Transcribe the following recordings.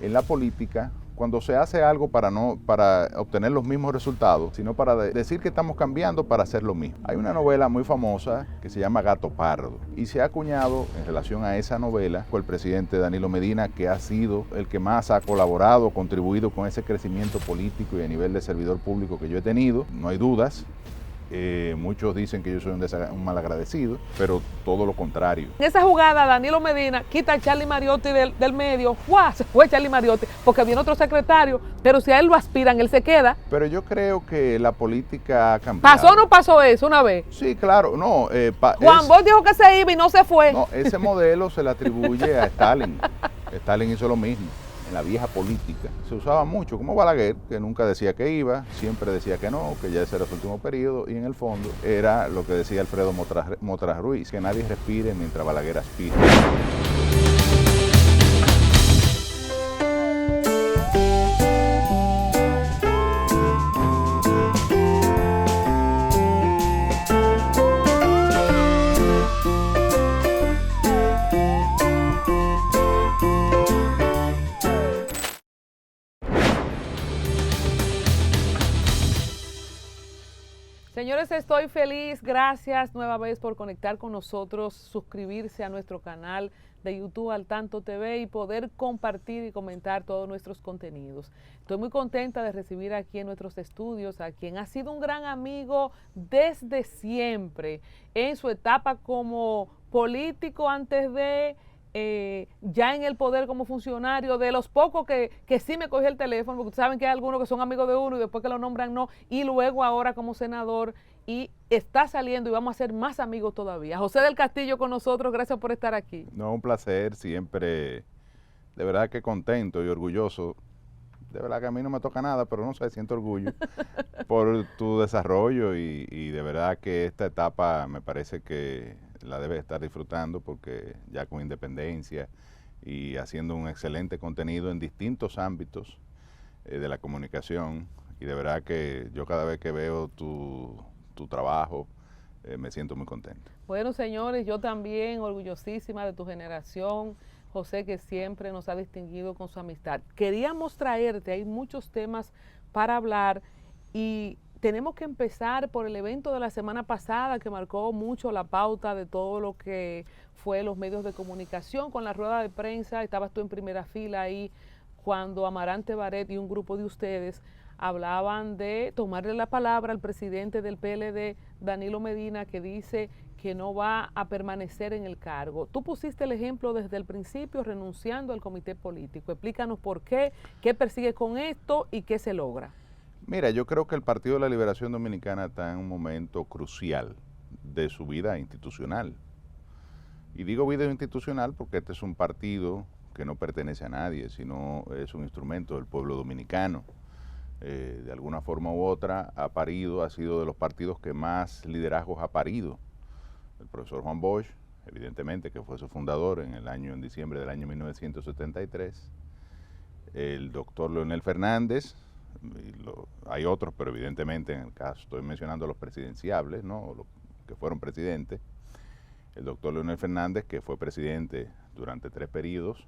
en la política, cuando se hace algo para obtener los mismos resultados, sino para decir que estamos cambiando para hacer lo mismo. Hay una novela muy famosa que se llama Gato Pardo y se ha acuñado en relación a esa novela con el presidente Danilo Medina, que ha sido el que más ha colaborado, contribuido con ese crecimiento político y a nivel de servidor público que yo he tenido, no hay dudas. Muchos dicen que yo soy un malagradecido, pero todo lo contrario. En esa jugada, Danilo Medina quita a Charlie Mariotti del medio. ¡Guau! Se fue Charlie Mariotti porque viene otro secretario, pero si a él lo aspiran, él se queda. Pero yo creo que la política ha cambiado. ¿Pasó o no pasó eso una vez? Sí, claro. No, Juan Bosch dijo que se iba y no se fue. No, ese modelo se le atribuye a Stalin. Stalin hizo lo mismo. En la vieja política se usaba mucho, como Balaguer, que nunca decía que iba, siempre decía que no, que ya ese era su último periodo, y en el fondo era lo que decía Alfredo Motras Ruiz, que nadie respire mientras Balaguer aspire. Señores, estoy feliz, gracias nueva vez por conectar con nosotros, suscribirse a nuestro canal de YouTube Al Tanto TV y poder compartir y comentar todos nuestros contenidos. Estoy muy contenta de recibir aquí en nuestros estudios a quien ha sido un gran amigo desde siempre, en su etapa como político antes de... ya en el poder como funcionario, de los pocos que sí me cogió el teléfono, porque saben que hay algunos que son amigos de uno y después que lo nombran no, y luego ahora como senador, y está saliendo y vamos a ser más amigos todavía. José del Castillo con nosotros, gracias por estar aquí. No, un placer, siempre, de verdad que contento y orgulloso. De verdad que a mí no me toca nada, pero no sé, siento orgullo por tu desarrollo y de verdad que esta etapa me parece que la debes estar disfrutando porque ya con independencia y haciendo un excelente contenido en distintos ámbitos de la comunicación, y de verdad que yo cada vez que veo tu trabajo me siento muy contento. Bueno, señores, yo también orgullosísima de tu generación, José, que siempre nos ha distinguido con su amistad. Queríamos traerte, hay muchos temas para hablar y tenemos que empezar por el evento de la semana pasada que marcó mucho la pauta de todo lo que fue los medios de comunicación. Con la rueda de prensa, estabas tú en primera fila ahí cuando Amarante Baret y un grupo de ustedes hablaban de tomarle la palabra al presidente del PLD, Danilo Medina, que dice que no va a permanecer en el cargo. Tú pusiste el ejemplo desde el principio renunciando al comité político. Explícanos por qué persigue con esto y qué se logra. Mira, yo creo que el Partido de la Liberación Dominicana está en un momento crucial de su vida institucional. Y digo vida institucional porque este es un partido que no pertenece a nadie, sino es un instrumento del pueblo dominicano. De alguna forma u otra ha sido de los partidos que más liderazgos ha parido. El profesor Juan Bosch, evidentemente, que fue su fundador en diciembre del año 1973. El doctor Leonel Fernández, hay otros, pero evidentemente en el caso estoy mencionando los presidenciables, ¿no? Los que fueron presidentes. El doctor Leonel Fernández, que fue presidente durante 3 periodos,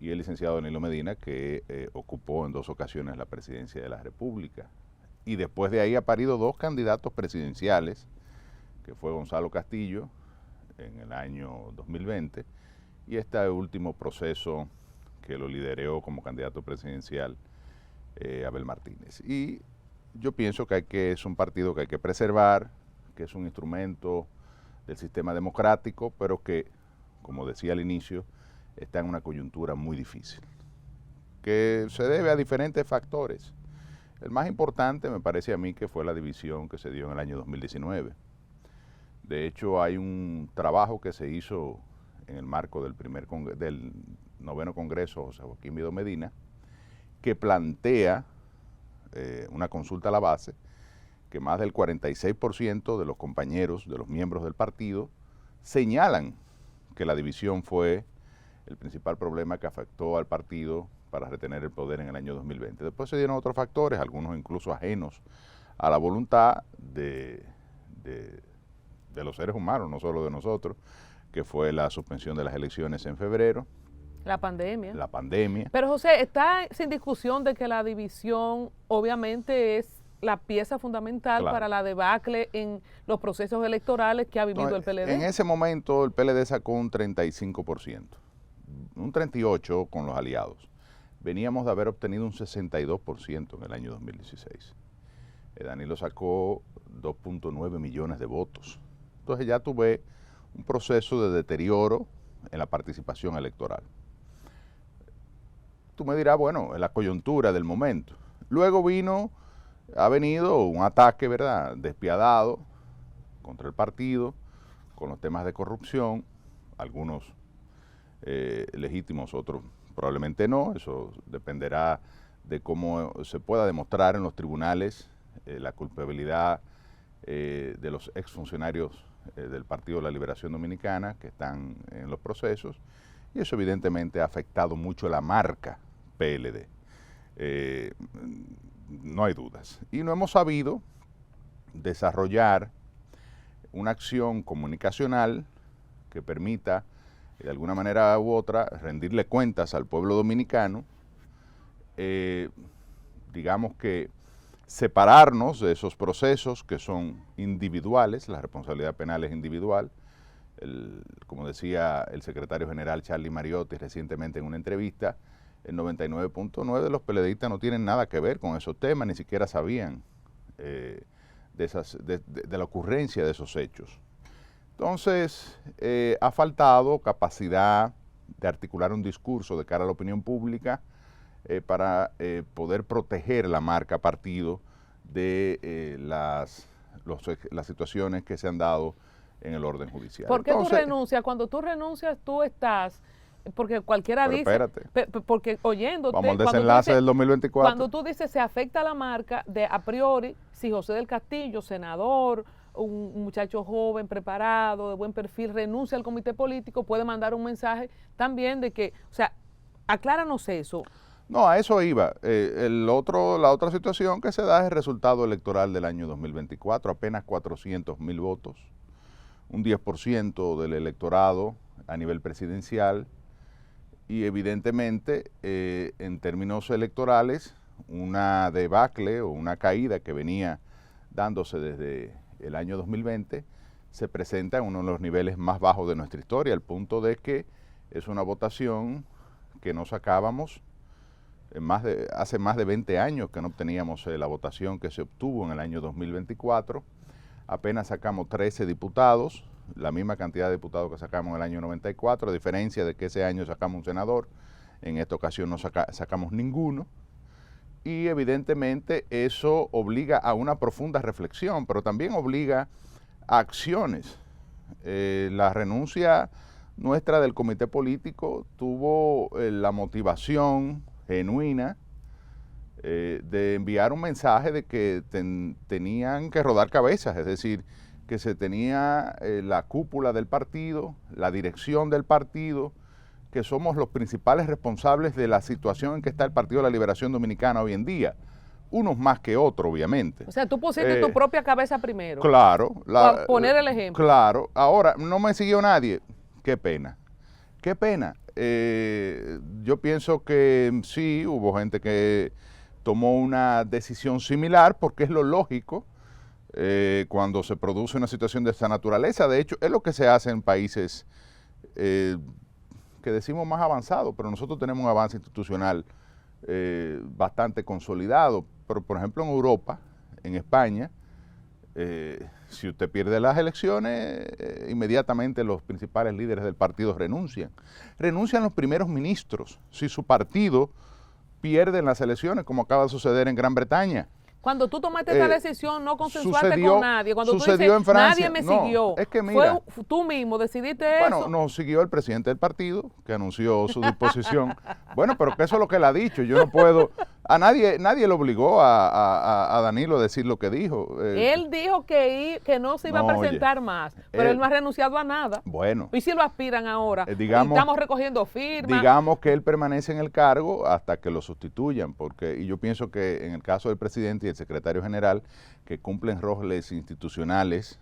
y el licenciado Danilo Medina, que ocupó en 2 ocasiones la presidencia de la República. Y después de ahí ha parido 2 candidatos presidenciales, que fue Gonzalo Castillo en el año 2020, y este último proceso que lo lideró como candidato presidencial Abel Martínez. Y yo pienso que es un partido que hay que preservar, que es un instrumento del sistema democrático, pero que, como decía al inicio, está en una coyuntura muy difícil, que se debe a diferentes factores. El más importante me parece a mí que fue la división que se dio en el año 2019. De hecho, hay un trabajo que se hizo en el marco del 9º Congreso José Joaquín Vido Medina, que plantea una consulta a la base, que más del 46% de los compañeros, de los miembros del partido, señalan que la división fue el principal problema que afectó al partido para retener el poder en el año 2020. Después se dieron otros factores, algunos incluso ajenos a la voluntad de los seres humanos, no solo de nosotros, que fue la suspensión de las elecciones en febrero, La pandemia. La pandemia. Pero José, está sin discusión de que la división obviamente es la pieza fundamental para la debacle en los procesos electorales que ha vivido el PLD. En ese momento el PLD sacó un 35%, un 38% con los aliados. Veníamos de haber obtenido un 62% en el año 2016. Danilo sacó 2.9 millones de votos. Entonces ya tuve un proceso de deterioro en la participación electoral. Tú me dirás, bueno, es la coyuntura del momento. Luego ha venido un ataque, ¿verdad?, despiadado contra el partido, con los temas de corrupción, algunos legítimos, otros probablemente no, eso dependerá de cómo se pueda demostrar en los tribunales la culpabilidad de los exfuncionarios del Partido de la Liberación Dominicana que están en los procesos, y eso evidentemente ha afectado mucho la marca PLD. No hay dudas. Y no hemos sabido desarrollar una acción comunicacional que permita, de alguna manera u otra, rendirle cuentas al pueblo dominicano, digamos que separarnos de esos procesos que son individuales, la responsabilidad penal es individual. Como decía el secretario general Charlie Mariotti recientemente en una entrevista, el 99.9 de los PLDistas no tienen nada que ver con esos temas, ni siquiera sabían de la ocurrencia de esos hechos. Entonces, ha faltado capacidad de articular un discurso de cara a la opinión pública para poder proteger la marca partido de las situaciones que se han dado en el orden judicial. ¿Por qué tú renuncias? Cuando tú renuncias, tú estás... Porque cualquiera dice... Espérate. Porque oyéndote... Vamos al desenlace del 2024. Cuando tú dices se afecta la marca, de a priori, si José del Castillo, senador, un muchacho joven, preparado, de buen perfil, renuncia al comité político, puede mandar un mensaje también de que... O sea, acláranos eso. No, a eso iba. La otra situación que se da es el resultado electoral del año 2024, apenas 400,000 votos, un 10% del electorado a nivel presidencial, y evidentemente en términos electorales una debacle o una caída que venía dándose desde el año 2020 se presenta en uno de los niveles más bajos de nuestra historia, al punto de que es una votación que no sacábamos hace más de 20 años que no obteníamos la votación que se obtuvo en el año 2024. Apenas sacamos 13 diputados, la misma cantidad de diputados que sacamos en el año 94, a diferencia de que ese año sacamos un senador, en esta ocasión no sacamos ninguno, y evidentemente eso obliga a una profunda reflexión, pero también obliga a acciones. La renuncia nuestra del comité político tuvo la motivación genuina de enviar un mensaje de que tenían que rodar cabezas, es decir, que se tenía la cúpula del partido, la dirección del partido, que somos los principales responsables de la situación en que está el Partido de la Liberación Dominicana hoy en día, unos más que otros, obviamente. O sea, tú pusiste tu propia cabeza primero. Claro. Para poner el ejemplo. Claro. Ahora, no me siguió nadie. Qué pena. Qué pena. Yo pienso que sí, hubo gente que tomó una decisión similar porque es lo lógico cuando se produce una situación de esta naturaleza. De hecho, es lo que se hace en países que decimos más avanzados, pero nosotros tenemos un avance institucional bastante consolidado. Pero, por ejemplo, en Europa, en España, si usted pierde las elecciones, inmediatamente los principales líderes del partido renuncian. Renuncian los primeros ministros si su partido pierde en las elecciones, como acaba de suceder en Gran Bretaña. Cuando tú tomaste esta decisión, no consensuaste con nadie. Cuando tú dices, en Francia, nadie me siguió, es que mira, fue tú mismo, decidiste bueno, eso. nos siguió el presidente del partido, que anunció su disposición. Bueno, pero que eso es lo que él ha dicho. Yo no puedo, nadie le obligó a Danilo a decir lo que dijo. Él dijo que no se iba a presentar más, pero él no ha renunciado a nada. Bueno. Y si lo aspiran ahora, digamos, estamos recogiendo firmas. Digamos que él permanece en el cargo hasta que lo sustituyan, y yo pienso que en el caso del presidente y el secretario general, que cumplen roles institucionales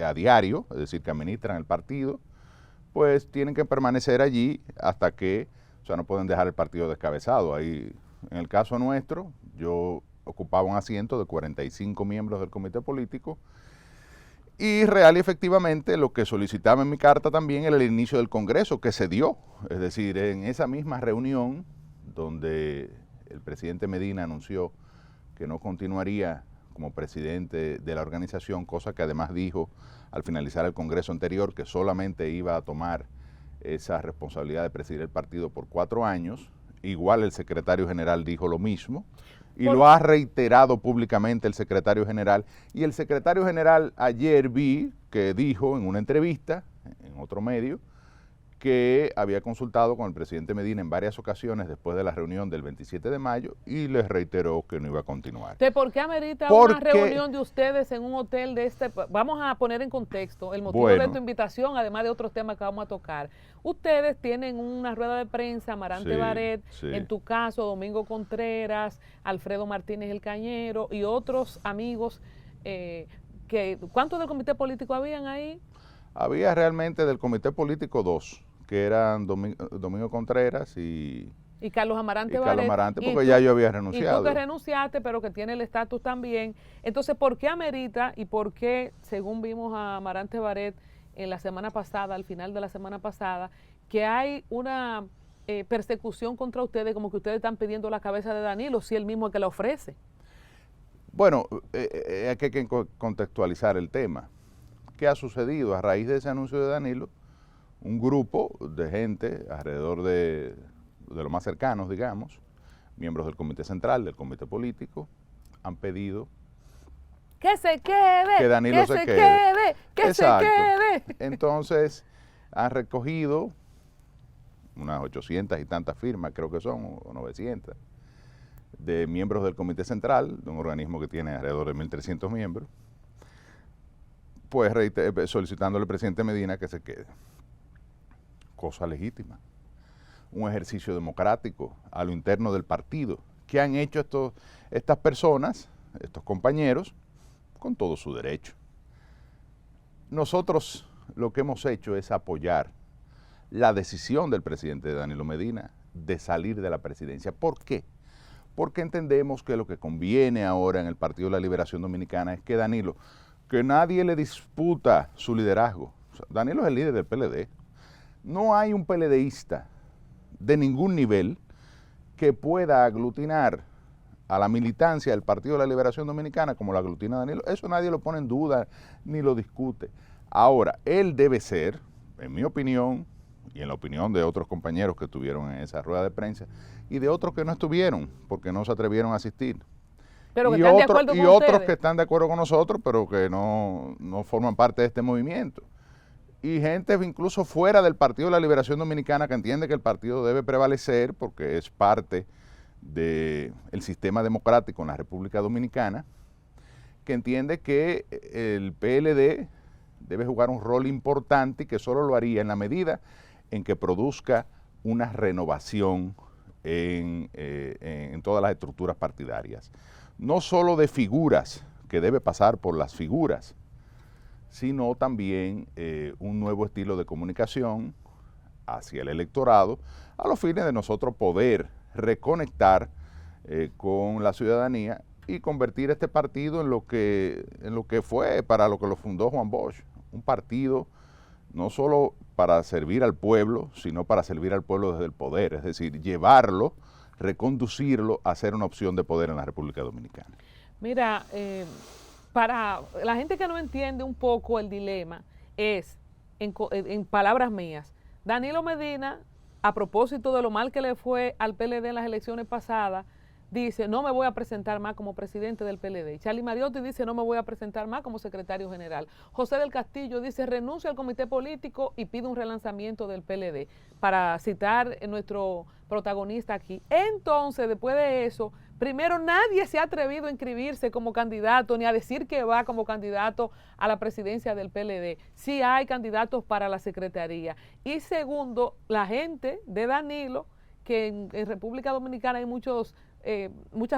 a diario, es decir, que administran el partido, pues tienen que permanecer allí hasta que sea, no pueden dejar el partido descabezado. Ahí, en el caso nuestro, yo ocupaba un asiento de 45 miembros del comité político y real y efectivamente lo que solicitaba en mi carta también era el inicio del Congreso, que se dio. Es decir, en esa misma reunión donde el presidente Medina anunció que no continuaría como presidente de la organización, cosa que además dijo al finalizar el Congreso anterior que solamente iba a tomar esa responsabilidad de presidir el partido por 4 años. Igual el secretario general dijo lo mismo y lo ha reiterado públicamente el secretario general. Y el secretario general ayer vi que dijo en una entrevista en otro medio que había consultado con el presidente Medina en varias ocasiones después de la reunión del 27 de mayo y les reiteró que no iba a continuar. ¿Por qué amerita una reunión de ustedes en un hotel de este? Vamos a poner en contexto el motivo de tu invitación, además de otros temas que vamos a tocar. Ustedes tienen una rueda de prensa, Amarante Baret, en tu caso, Domingo Contreras, Alfredo Martínez el Cañero y otros amigos. ¿Cuántos del comité político habían ahí? Había realmente del comité político 2. Que eran Domingo Contreras y Carlos Amarante Baret. Carlos Amarante, porque ya yo había renunciado. Y tú que renunciaste, pero que tiene el estatus también. Entonces, ¿por qué amerita y por qué, según vimos a Amarante Baret en la semana pasada, al final de la semana pasada, que hay una persecución contra ustedes, como que ustedes están pidiendo la cabeza de Danilo, si él mismo es que la ofrece? Bueno, hay que contextualizar el tema. ¿Qué ha sucedido a raíz de ese anuncio de Danilo? Un grupo de gente alrededor de los más cercanos, digamos, miembros del comité central, del comité político, han pedido que se quede, que Danilo se quede. Que se quede. Entonces, han recogido unas 800 y tantas firmas, creo que son, o 900, de miembros del comité central, de un organismo que tiene alrededor de 1.300 miembros, pues solicitándole al presidente Medina que se quede. Cosa legítima, un ejercicio democrático a lo interno del partido. ¿Qué han hecho estas personas, estos compañeros, con todo su derecho? Nosotros lo que hemos hecho es apoyar la decisión del presidente Danilo Medina de salir de la presidencia. ¿Por qué? Porque entendemos que lo que conviene ahora en el Partido de la Liberación Dominicana es que Danilo, que nadie le disputa su liderazgo. O sea, Danilo es el líder del PLD. No hay un PLDista de ningún nivel que pueda aglutinar a la militancia del Partido de la Liberación Dominicana como la aglutina Danilo. Eso nadie lo pone en duda ni lo discute. Ahora, él debe ser, en mi opinión, y en la opinión de otros compañeros que estuvieron en esa rueda de prensa, y de otros que no estuvieron, porque no se atrevieron a asistir. Pero que están de acuerdo con ustedes. Y otros que están de acuerdo con nosotros, pero que no forman parte de este movimiento. Y gente incluso fuera del Partido de la Liberación Dominicana que entiende que el partido debe prevalecer porque es parte del sistema democrático en la República Dominicana, que entiende que el PLD debe jugar un rol importante y que solo lo haría en la medida en que produzca una renovación en todas las estructuras partidarias. No solo de figuras, que debe pasar por las figuras, sino también un nuevo estilo de comunicación hacia el electorado, a los fines de nosotros poder reconectar con la ciudadanía y convertir este partido en lo que fue, para lo que lo fundó Juan Bosch, un partido no solo para servir al pueblo, sino para servir al pueblo desde el poder, es decir, llevarlo, reconducirlo a ser una opción de poder en la República Dominicana. Mira, para la gente que no entiende un poco el dilema, es, en palabras mías, Danilo Medina, a propósito de lo mal que le fue al PLD en las elecciones pasadas, dice, no me voy a presentar más como presidente del PLD. Charlie Mariotti dice, no me voy a presentar más como secretario general. José del Castillo dice, renuncio al comité político y pide un relanzamiento del PLD, para citar nuestro protagonista aquí. Entonces, después de eso, primero, nadie se ha atrevido a inscribirse como candidato, ni a decir que va como candidato a la presidencia del PLD. Sí hay candidatos para la secretaría. Y segundo, la gente de Danilo, que en República Dominicana hay muchas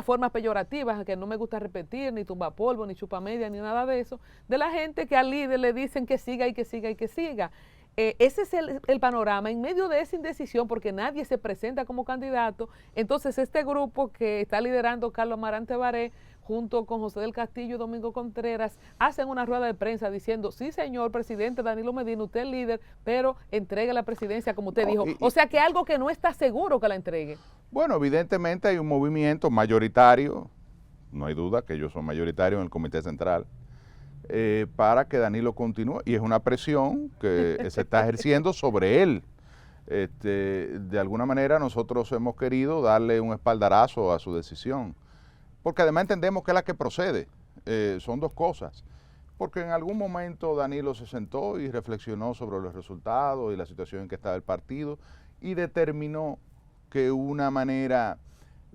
formas peyorativas que no me gusta repetir, ni tumbapolvo, ni chupamedia, ni nada de eso, de la gente que al líder le dicen que siga y que siga y que siga. ese es el panorama. En medio de esa indecisión, porque nadie se presenta como candidato, entonces este grupo que está liderando Carlos Amarante Baré, junto con José del Castillo y Domingo Contreras, hacen una rueda de prensa diciendo, sí señor presidente Danilo Medina, usted es líder, pero entregue la presidencia como usted dijo. O sea que algo que no está seguro que la entregue. Bueno, evidentemente hay un movimiento mayoritario, no hay duda que ellos son mayoritarios en el Comité Central, para que Danilo continúe, y es una presión que se está ejerciendo sobre él. De alguna manera nosotros hemos querido darle un espaldarazo a su decisión, porque además entendemos que es la que procede. Son dos cosas, porque en algún momento Danilo se sentó y reflexionó sobre los resultados y la situación en que estaba el partido y determinó que una manera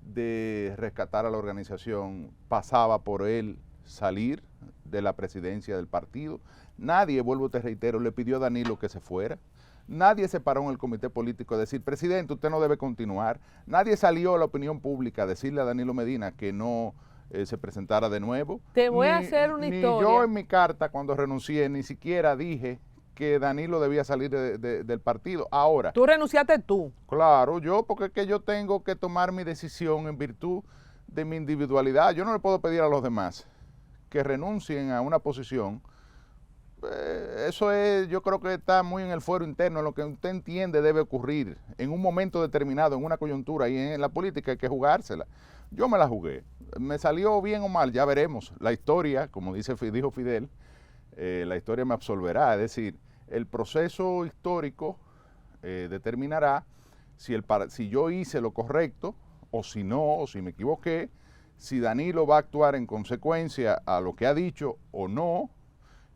de rescatar a la organización pasaba por él salir de la presidencia del partido. Nadie, vuelvo te reitero, le pidió a Danilo que se fuera. Nadie se paró en el comité político a decir, presidente, usted no debe continuar. Nadie salió a la opinión pública a decirle a Danilo Medina que no se presentara de nuevo. Te voy a hacer una historia. Yo en mi carta, cuando renuncié, ni siquiera dije que Danilo debía salir del partido. Ahora. ¿Tú renunciaste tú? Claro, porque es que yo tengo que tomar mi decisión en virtud de mi individualidad. Yo no le puedo pedir a los demás que renuncien a una posición. Eso es, yo creo que está muy en el fuero interno, en lo que usted entiende debe ocurrir en un momento determinado, en una coyuntura, y en la política hay que jugársela. Yo me la jugué, me salió bien o mal, ya veremos. La historia, como dijo Fidel, la historia me absolverá, es decir, el proceso histórico determinará si yo hice lo correcto, o si no, o si me equivoqué, si Danilo va a actuar en consecuencia a lo que ha dicho o no,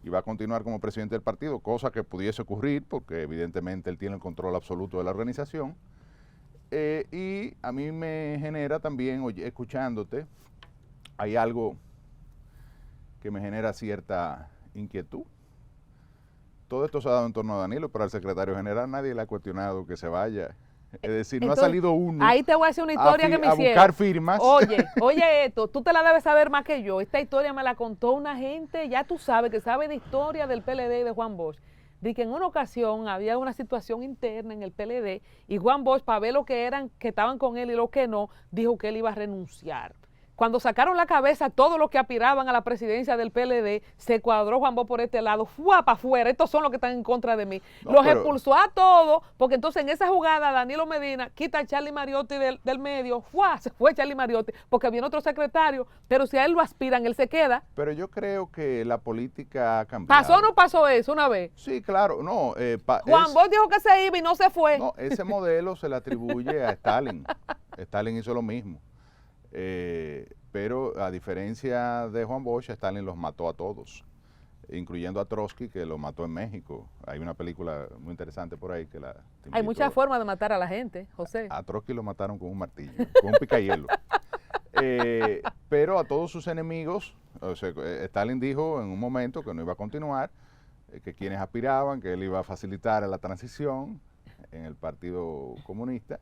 y va a continuar como presidente del partido, cosa que pudiese ocurrir, porque evidentemente él tiene el control absoluto de la organización. Y a mí me genera también, escuchándote, hay algo que me genera cierta inquietud. Todo esto se ha dado en torno a Danilo, pero al secretario general nadie le ha cuestionado que se vaya. Es decir, entonces, no ha salido uno. Ahí te voy a hacer una historia que me hicieron. A buscar firmas. Oye esto, tú te la debes saber más que yo. Esta historia me la contó una gente, ya tú sabes, que sabe de historia del PLD y de Juan Bosch. De que en una ocasión había una situación interna en el PLD y Juan Bosch, para ver lo que eran, que estaban con él y lo que no, dijo que él iba a renunciar. Cuando sacaron la cabeza todos los que aspiraban a la presidencia del PLD, se cuadró Juan Bosch por este lado, fue para afuera, estos son los que están en contra de mí. Los expulsó a todos, porque entonces en esa jugada Danilo Medina quita a Charlie Mariotti del medio, se fue Charlie Mariotti, porque viene otro secretario, pero si a él lo aspiran, él se queda. Pero yo creo que la política ha cambiado. ¿Pasó o no pasó eso una vez? Sí, claro, no. Juan Bosch dijo que se iba y no se fue. No, ese modelo se le atribuye a Stalin. Stalin hizo lo mismo. Pero a diferencia de Juan Bosch, Stalin los mató a todos, incluyendo a Trotsky, que lo mató en México. Hay una película muy interesante por ahí que la... Hay muchas formas de matar a la gente, José. A Trotsky lo mataron con un martillo, con un picayelo. Pero a todos sus enemigos, o sea, Stalin dijo en un momento que no iba a continuar, que quienes aspiraban, que él iba a facilitar la transición en el Partido Comunista.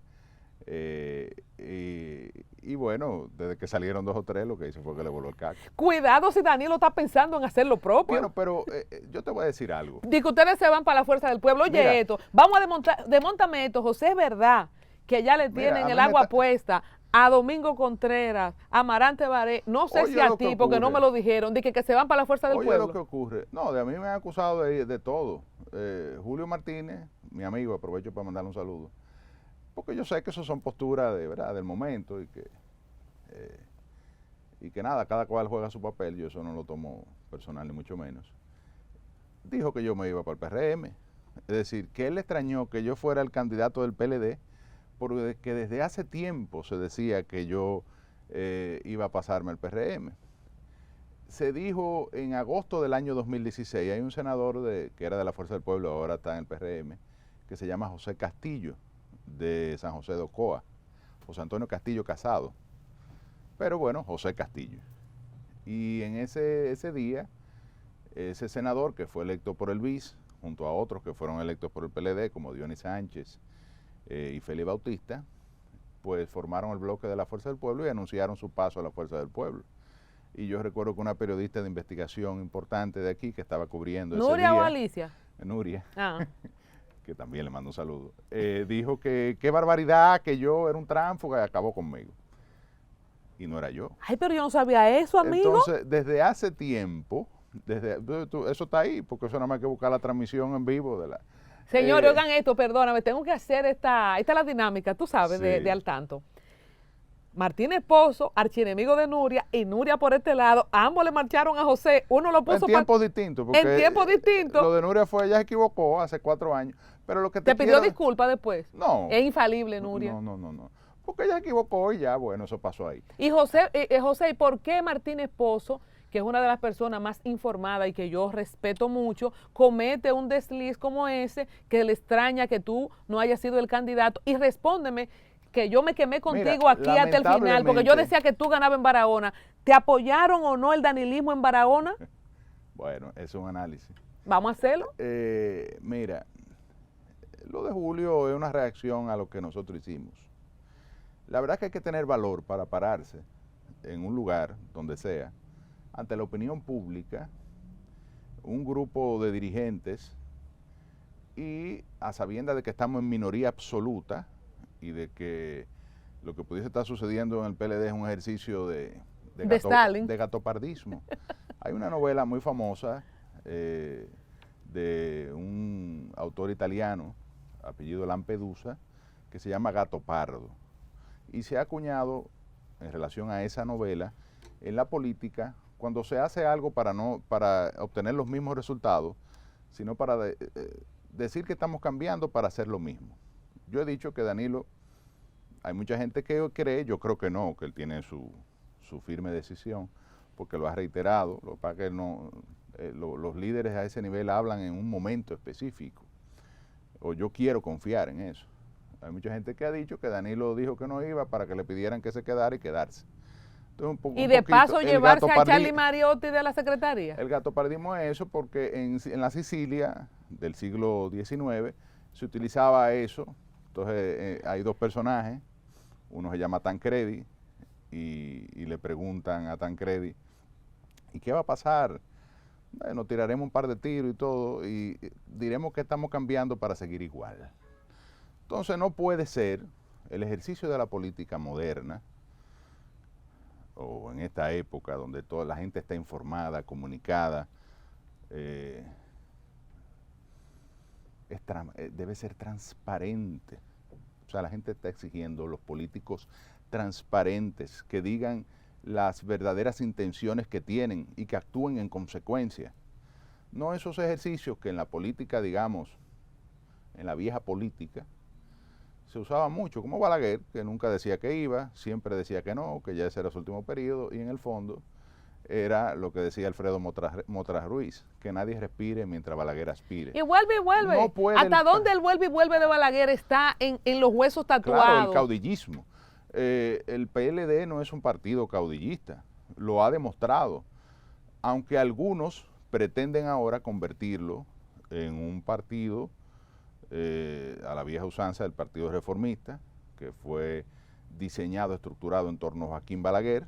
Y bueno, desde que salieron 2 o 3, lo que hizo fue que le voló el caco. Cuidado si Danilo está pensando en hacer lo propio. Bueno, pero yo te voy a decir algo. Dice que ustedes se van para la fuerza del pueblo. Oye, mira, esto, vamos a desmontame esto, José, es verdad que ya le tienen el agua puesta a Domingo Contreras, a Amarante Baré, no sé si a ti, porque no me lo dijeron, de que se van para la fuerza del pueblo. Oye lo que ocurre. No, de a mí me han acusado de todo. Julio Martínez, mi amigo, aprovecho para mandarle un saludo, porque yo sé que eso son posturas de verdad del momento y que nada, cada cual juega su papel. Yo eso no lo tomo personal ni mucho menos. Dijo que yo me iba para el PRM, es decir, que él le extrañó que yo fuera el candidato del PLD, porque desde hace tiempo se decía que yo iba a pasarme al PRM. Se dijo en agosto del año 2016, hay un senador que era de la Fuerza del Pueblo, ahora está en el PRM, que se llama José Castillo, de San José de Ocoa, José Antonio Castillo Casado, pero bueno, José Castillo. Y en ese día, ese senador que fue electo por el BIS, junto a otros que fueron electos por el PLD, como Dionis Sánchez y Félix Bautista, pues formaron el bloque de la Fuerza del Pueblo y anunciaron su paso a la Fuerza del Pueblo. Y yo recuerdo que una periodista de investigación importante de aquí, que estaba cubriendo ese día... ¿Nuria o Alicia? Nuria. que también le mando un saludo, dijo que qué barbaridad, que yo era un tránsfuga y acabó conmigo. Y no era yo. Ay, pero yo no sabía eso, amigo. Entonces, desde hace tiempo, eso está ahí, porque eso nada más hay que buscar la transmisión en vivo de la... Señores, oigan esto, perdóname, tengo que hacer esta es la dinámica, tú sabes, Sí. de al tanto. Martínez Pozo, archienemigo de Nuria, y Nuria por este lado, ambos le marcharon a José, uno lo puso en tiempos distintos. Porque en tiempos distintos. Lo de Nuria fue, ella se equivocó hace 4 años. Pero lo que ¿Te pidió disculpas después? No. Es infalible, Nuria. No. Porque ella se equivocó y ya, bueno, eso pasó ahí. Y José, ¿y por qué Martínez Pozo, que es una de las personas más informadas y que yo respeto mucho, comete un desliz como ese, que le extraña que tú no hayas sido el candidato? Y respóndeme, que yo me quemé contigo aquí hasta el final, porque yo decía que tú ganabas en Barahona. ¿Te apoyaron o no el danilismo en Barahona? Bueno, eso es un análisis. ¿Vamos a hacerlo? Mira, lo de Julio es una reacción a lo que nosotros hicimos. La verdad es que hay que tener valor para pararse en un lugar, donde sea, ante la opinión pública, un grupo de dirigentes y a sabiendas de que estamos en minoría absoluta y de que lo que pudiese estar sucediendo en el PLD es un ejercicio de gatopardismo. Hay una novela muy famosa de un autor italiano, apellido Lampedusa, que se llama Gato Pardo. Y se ha acuñado en relación a esa novela en la política cuando se hace algo para obtener los mismos resultados, sino para decir que estamos cambiando para hacer lo mismo. Yo he dicho que Danilo, hay mucha gente que cree, yo creo que no, que él tiene su firme decisión, porque lo ha reiterado. Lo que pasa es que los líderes a ese nivel hablan en un momento específico, o yo quiero confiar en eso. Hay mucha gente que ha dicho que Danilo dijo que no iba para que le pidieran que se quedara y quedarse. Entonces, y de paso llevarse a Charlie Mariotti de la secretaría. El gatopardismo es eso porque en la Sicilia del siglo XIX se utilizaba eso. Entonces hay dos personajes, uno se llama Tancredi y le preguntan a Tancredi, ¿y qué va a pasar? Bueno, tiraremos un par de tiros y todo y diremos que estamos cambiando para seguir igual. Entonces no puede ser el ejercicio de la política moderna, o en esta época donde toda la gente está informada, comunicada, debe ser transparente. O sea, la gente está exigiendo los políticos transparentes, que digan las verdaderas intenciones que tienen y que actúen en consecuencia. No esos ejercicios que en la política, digamos, en la vieja política, se usaba mucho, como Balaguer, que nunca decía que iba, siempre decía que no, que ya ese era su último periodo, y en el fondo era lo que decía Alfredo Motras Ruiz, que nadie respire mientras Balaguer aspire. Y vuelve y vuelve. No ¿hasta dónde el vuelve y vuelve de Balaguer está en los huesos tatuados? Claro, el caudillismo. El PLD no es un partido caudillista, lo ha demostrado, aunque algunos pretenden ahora convertirlo en un partido a la vieja usanza del Partido Reformista, que fue diseñado, estructurado en torno a Joaquín Balaguer.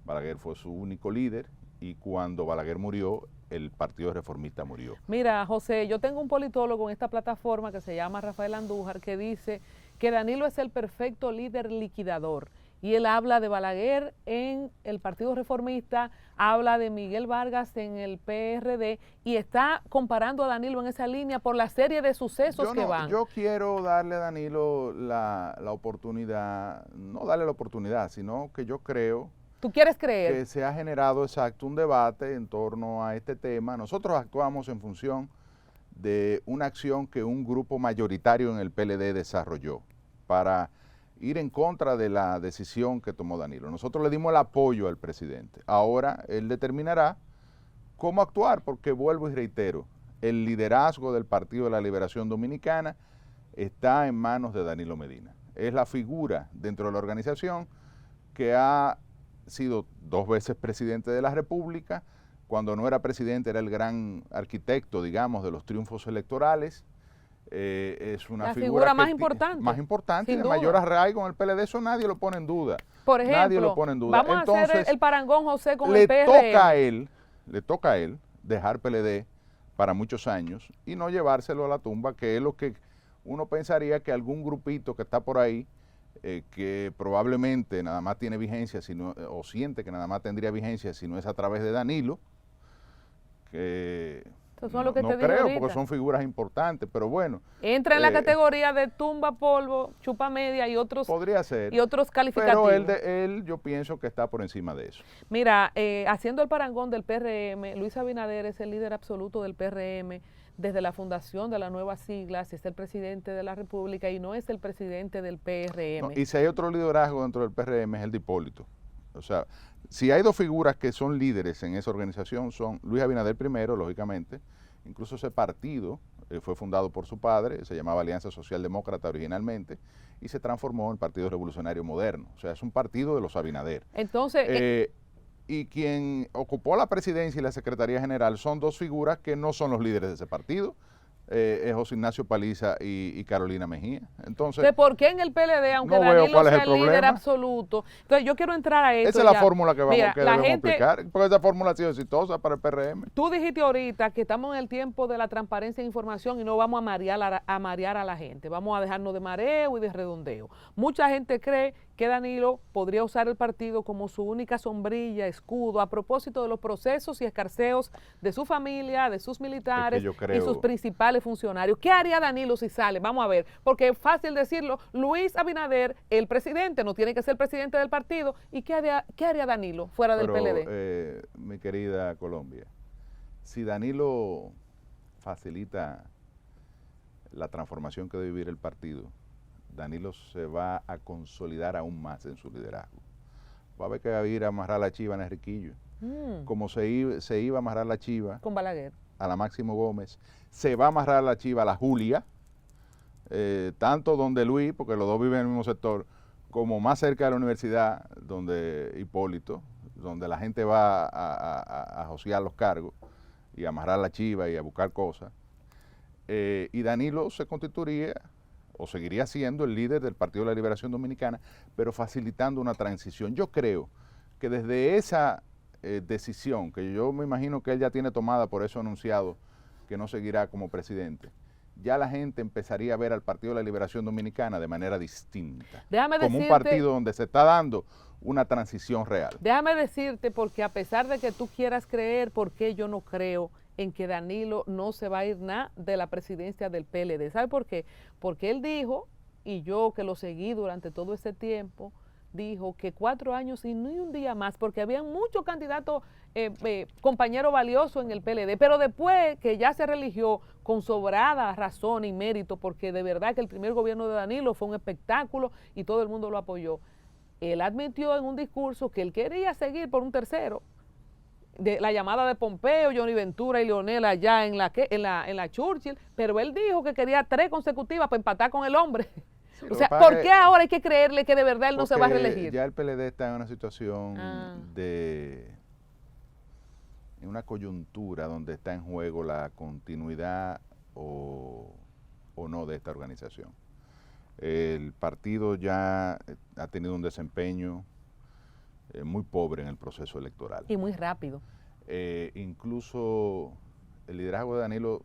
Balaguer fue su único líder y cuando Balaguer murió, el Partido Reformista murió. Mira, José, yo tengo un politólogo en esta plataforma que se llama Rafael Andújar, que dice que Danilo es el perfecto líder liquidador. Y él habla de Balaguer en el Partido Reformista, habla de Miguel Vargas en el PRD y está comparando a Danilo en esa línea por la serie de sucesos que van. Yo quiero darle a Danilo la oportunidad, no darle la oportunidad, sino que yo creo... ¿Tú quieres creer? Que se ha generado, exacto, un debate en torno a este tema. Nosotros actuamos en función de una acción que un grupo mayoritario en el PLD desarrolló para ir en contra de la decisión que tomó Danilo. Nosotros le dimos el apoyo al presidente. Ahora él determinará cómo actuar, porque vuelvo y reitero, el liderazgo del Partido de la Liberación Dominicana está en manos de Danilo Medina. Es la figura dentro de la organización que ha sido 2 veces presidente de la República. Cuando no era presidente era el gran arquitecto, digamos, de los triunfos electorales. Es una la figura más importante y de mayor arraigo en el PLD, eso nadie lo pone en duda. Por ejemplo, nadie lo pone en duda. Vamos a hacer el parangón, José, con el PRD. Le toca a él dejar PLD para muchos años y no llevárselo a la tumba, que es lo que uno pensaría que algún grupito que está por ahí, que probablemente nada más tiene vigencia, o siente que nada más tendría vigencia si no es a través de Danilo, que no creo, porque son figuras importantes, pero bueno. Entra en la categoría de tumba polvo, chupa media y otros, podría ser, y otros calificativos. Pero él yo pienso que está por encima de eso. Mira, haciendo el parangón del PRM, Luis Abinader es el líder absoluto del PRM desde la fundación de las nuevas siglas, es el presidente de la República y no es el presidente del PRM. No, y si hay otro liderazgo dentro del PRM es el de Hipólito. O sea, si hay dos figuras que son líderes en esa organización, son Luis Abinader primero, lógicamente. Incluso ese partido fue fundado por su padre, se llamaba Alianza Social Demócrata originalmente, y se transformó en Partido Revolucionario Moderno. O sea, es un partido de los Abinader. Entonces, y quien ocupó la presidencia y la secretaría general son dos figuras que no son los líderes de ese partido. Es José Ignacio Paliza y Carolina Mejía. Entonces, ¿por qué en el PLD, aunque no Danilo sea el líder absoluto? Entonces, yo quiero entrar a esto. Esa es la fórmula que debemos aplicar, porque esa fórmula ha sido exitosa para el PRM. Tú dijiste ahorita que estamos en el tiempo de la transparencia e información y no vamos a marear a la gente, vamos a dejarnos de mareo y de redondeo. Mucha gente cree que Danilo podría usar el partido como su única sombrilla, escudo, a propósito de los procesos y escarceos de su familia, de sus militares y sus principales funcionarios. ¿Qué haría Danilo si sale? Vamos a ver, porque es fácil decirlo, Luis Abinader, el presidente, no tiene que ser presidente del partido. ¿Y qué haría Danilo fuera del PLD? Mi querida Colombia, si Danilo facilita la transformación que debe vivir el partido, Danilo se va a consolidar aún más en su liderazgo. Va a haber que ir a amarrar la chiva en Enriquillo. Como se iba a amarrar la chiva con Balaguer a la Máximo Gómez, se va a amarrar la chiva a la Julia, tanto donde Luis, porque los dos viven en el mismo sector, como más cerca de la universidad, donde Hipólito, donde la gente va a josear los cargos y a amarrar la chiva y a buscar cosas. Y Danilo se constituiría o seguiría siendo el líder del Partido de la Liberación Dominicana, pero facilitando una transición. Yo creo que desde esa decisión, que yo me imagino que él ya tiene tomada, por eso ha anunciado que no seguirá como presidente, ya la gente empezaría a ver al Partido de la Liberación Dominicana de manera distinta. Como un partido donde se está dando una transición real. Déjame decirte, porque a pesar de que tú quieras creer, porque yo no creo en que Danilo no se va a ir nada de la presidencia del PLD. ¿Sabe por qué? Porque él dijo, y yo que lo seguí durante todo ese tiempo, dijo que 4 años y ni un día más, porque había muchos candidatos, compañeros valiosos en el PLD, pero después que ya se religió con sobrada razón y mérito, porque de verdad que el primer gobierno de Danilo fue un espectáculo y todo el mundo lo apoyó. Él admitió en un discurso que él quería seguir por un tercero, de la llamada de Pompeo, Johnny Ventura y Leonel allá en la Churchill, pero él dijo que quería 3 consecutivas para empatar con el hombre. Sí, o sea, ¿por qué ahora hay que creerle que de verdad él no se va a reelegir? Ya el PLD está en una situación en una coyuntura donde está en juego la continuidad o no de esta organización. El partido ya ha tenido un desempeño muy pobre en el proceso electoral. Y muy rápido. Incluso el liderazgo de Danilo,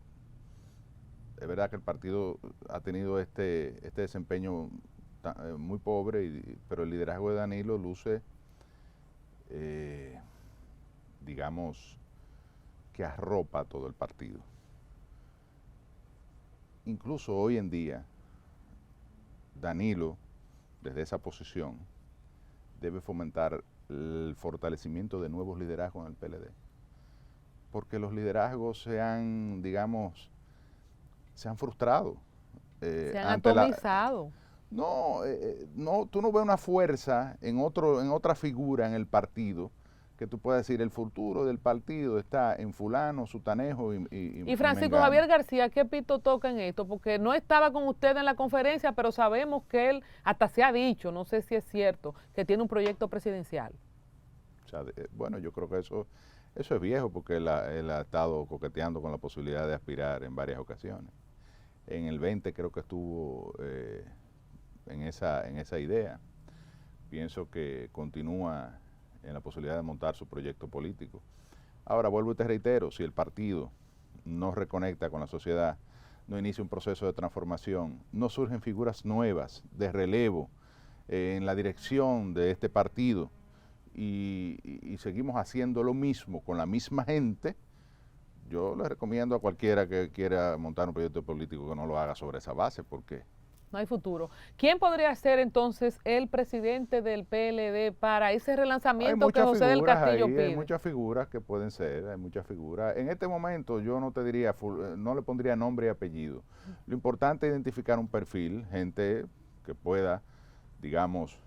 es verdad que el partido ha tenido este desempeño muy pobre, pero el liderazgo de Danilo luce, digamos, que arropa a todo el partido. Incluso hoy en día, Danilo, desde esa posición, debe fomentar el fortalecimiento de nuevos liderazgos en el PLD. Porque los liderazgos se han frustrado. Se han atomizado. No, tú no ves una fuerza en otra figura en el partido que tú puedas decir el futuro del partido está en fulano, sutanejo y Francisco Javier García, ¿qué pito toca en esto? Porque no estaba con usted en la conferencia, pero sabemos que él, hasta se ha dicho, no sé si es cierto, que tiene un proyecto presidencial. O sea, bueno, yo creo que eso es viejo, porque él ha estado coqueteando con la posibilidad de aspirar en varias ocasiones. En el 20 creo que estuvo en esa idea. Pienso que continúa en la posibilidad de montar su proyecto político. Ahora, vuelvo y te reitero, si el partido no reconecta con la sociedad, no inicia un proceso de transformación, no surgen figuras nuevas de relevo en la dirección de este partido y seguimos haciendo lo mismo con la misma gente, yo le recomiendo a cualquiera que quiera montar un proyecto político que no lo haga sobre esa base, porque no hay futuro. ¿Quién podría ser entonces el presidente del PLD para ese relanzamiento que José del Castillo pide? Hay muchas figuras que pueden ser, hay muchas figuras. En este momento yo no te diría, no le pondría nombre y apellido. Lo importante es identificar un perfil, gente que pueda, digamos,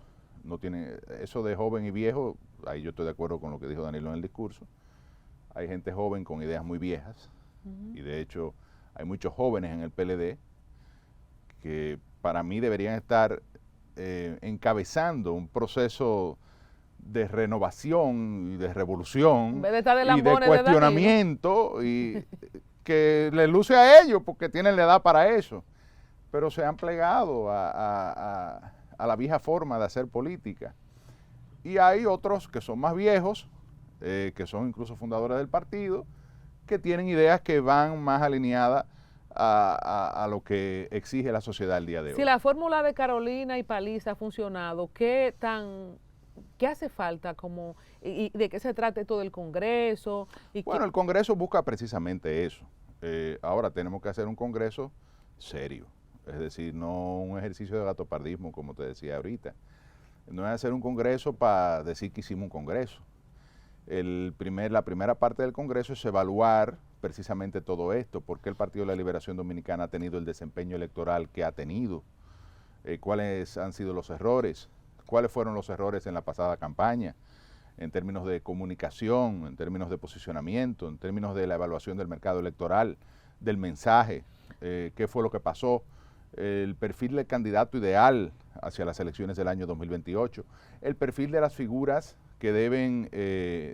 no tiene eso de joven y viejo, ahí yo estoy de acuerdo con lo que dijo Danilo en el discurso. Hay gente joven con ideas muy viejas y de hecho hay muchos jóvenes en el PLD que para mí deberían estar encabezando un proceso de renovación y de revolución en vez de estar de y de cuestionamiento y que le luce a ellos porque tienen la edad para eso, pero se han plegado a la vieja forma de hacer política. Y hay otros que son más viejos, que son incluso fundadores del partido, que tienen ideas que van más alineadas a lo que exige la sociedad el día de hoy. Si la fórmula de Carolina y Paliza ha funcionado, ¿qué hace falta? ¿Y de qué se trata esto del Congreso? Bueno, el Congreso busca precisamente eso. Ahora tenemos que hacer un Congreso serio, es decir, no un ejercicio de gatopardismo, como te decía ahorita. No es hacer un Congreso para decir que hicimos un Congreso. La primera parte del Congreso es evaluar precisamente todo esto, por qué el Partido de la Liberación Dominicana ha tenido el desempeño electoral que ha tenido, cuáles han sido los errores, cuáles fueron los errores en la pasada campaña, en términos de comunicación, en términos de posicionamiento, en términos de la evaluación del mercado electoral, del mensaje, qué fue lo que pasó, el perfil del candidato ideal hacia las elecciones del año 2028, el perfil de las figuras que deben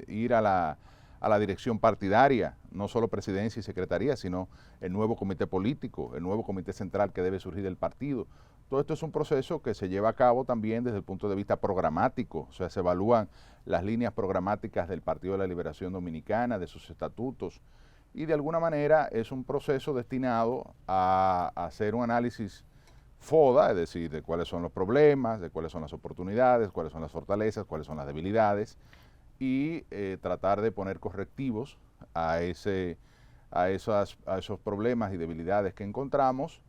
ir a la dirección partidaria, no solo presidencia y secretaría, sino el nuevo comité político, el nuevo comité central que debe surgir del partido. Todo esto es un proceso que se lleva a cabo también desde el punto de vista programático, o sea, se evalúan las líneas programáticas del Partido de la Liberación Dominicana, de sus estatutos, y de alguna manera es un proceso destinado a hacer un análisis FODA, es decir, de cuáles son los problemas, de cuáles son las oportunidades, cuáles son las fortalezas, cuáles son las debilidades, y tratar de poner correctivos a esos problemas y debilidades que encontramos,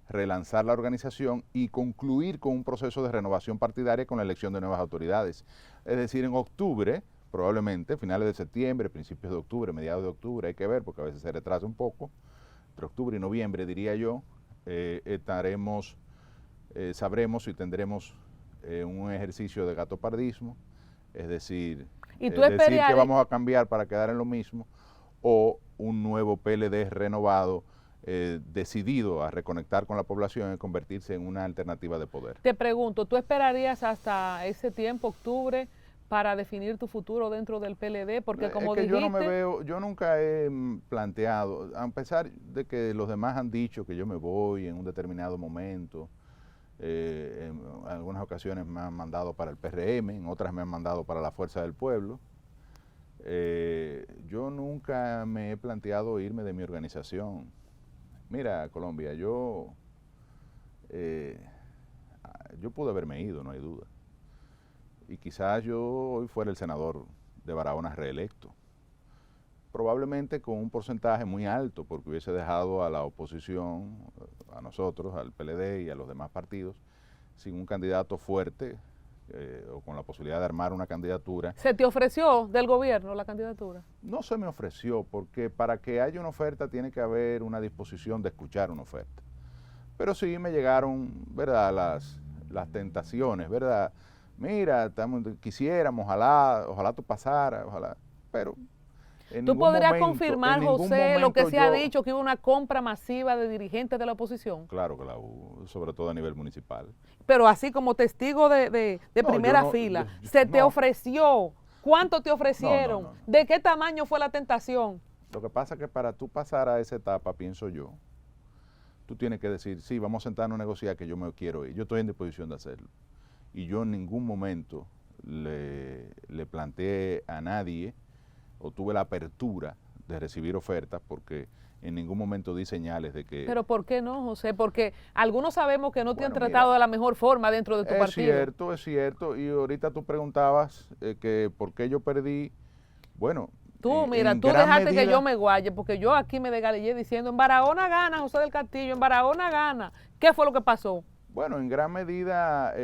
relanzar la organización y concluir con un proceso de renovación partidaria con la elección de nuevas autoridades. Es decir, en octubre, probablemente, finales de septiembre, principios de octubre, mediados de octubre, hay que ver porque a veces se retrasa un poco, entre octubre y noviembre diría yo, sabremos si tendremos un ejercicio de gatopardismo, es decir, decir que vamos a cambiar para quedar en lo mismo, o un nuevo PLD renovado, decidido a reconectar con la población y convertirse en una alternativa de poder. Te pregunto, ¿tú esperarías hasta ese tiempo, octubre, para definir tu futuro dentro del PLD? Porque como dijiste... yo nunca he planteado, a pesar de que los demás han dicho que yo me voy en un determinado momento, en algunas ocasiones me han mandado para el PRM, en otras me han mandado para la Fuerza del Pueblo. Yo nunca me he planteado irme de mi organización. Mira, Colombia, yo pude haberme ido, no hay duda. Y quizás yo hoy fuera el senador de Barahona reelecto. Probablemente con un porcentaje muy alto, porque hubiese dejado a la oposición, a nosotros, al PLD y a los demás partidos, sin un candidato fuerte o con la posibilidad de armar una candidatura. ¿Se te ofreció del gobierno la candidatura? No se me ofreció, porque para que haya una oferta tiene que haber una disposición de escuchar una oferta. Pero sí me llegaron, ¿verdad?, las tentaciones, ¿verdad? Mira, quisiéramos, ojalá tú pasaras, ojalá, pero... ¿Tú podrías confirmar, José, lo que se ha dicho, que hubo una compra masiva de dirigentes de la oposición? Claro que la hubo, sobre todo a nivel municipal. Pero así como testigo de primera fila, ¿se te ofreció? ¿Cuánto te ofrecieron? No. ¿De qué tamaño fue la tentación? Lo que pasa es que para tú pasar a esa etapa, pienso yo, tú tienes que decir, sí, vamos a sentarnos a negociar que yo me quiero ir, yo estoy en disposición de hacerlo. Y yo en ningún momento le planteé a nadie o tuve la apertura de recibir ofertas porque en ningún momento di señales de que... Pero ¿por qué no, José? Porque algunos sabemos que no te han Bueno, tratado mira, de la mejor forma dentro de tu partido. Es cierto, y ahorita tú preguntabas que por qué yo perdí. Bueno, Tú, mira, en tú gran dejaste que medida, yo me guaye, porque yo aquí me desgalillé diciendo, en Barahona gana José del Castillo, en Barahona gana. ¿Qué fue lo que pasó? bueno, en gran medida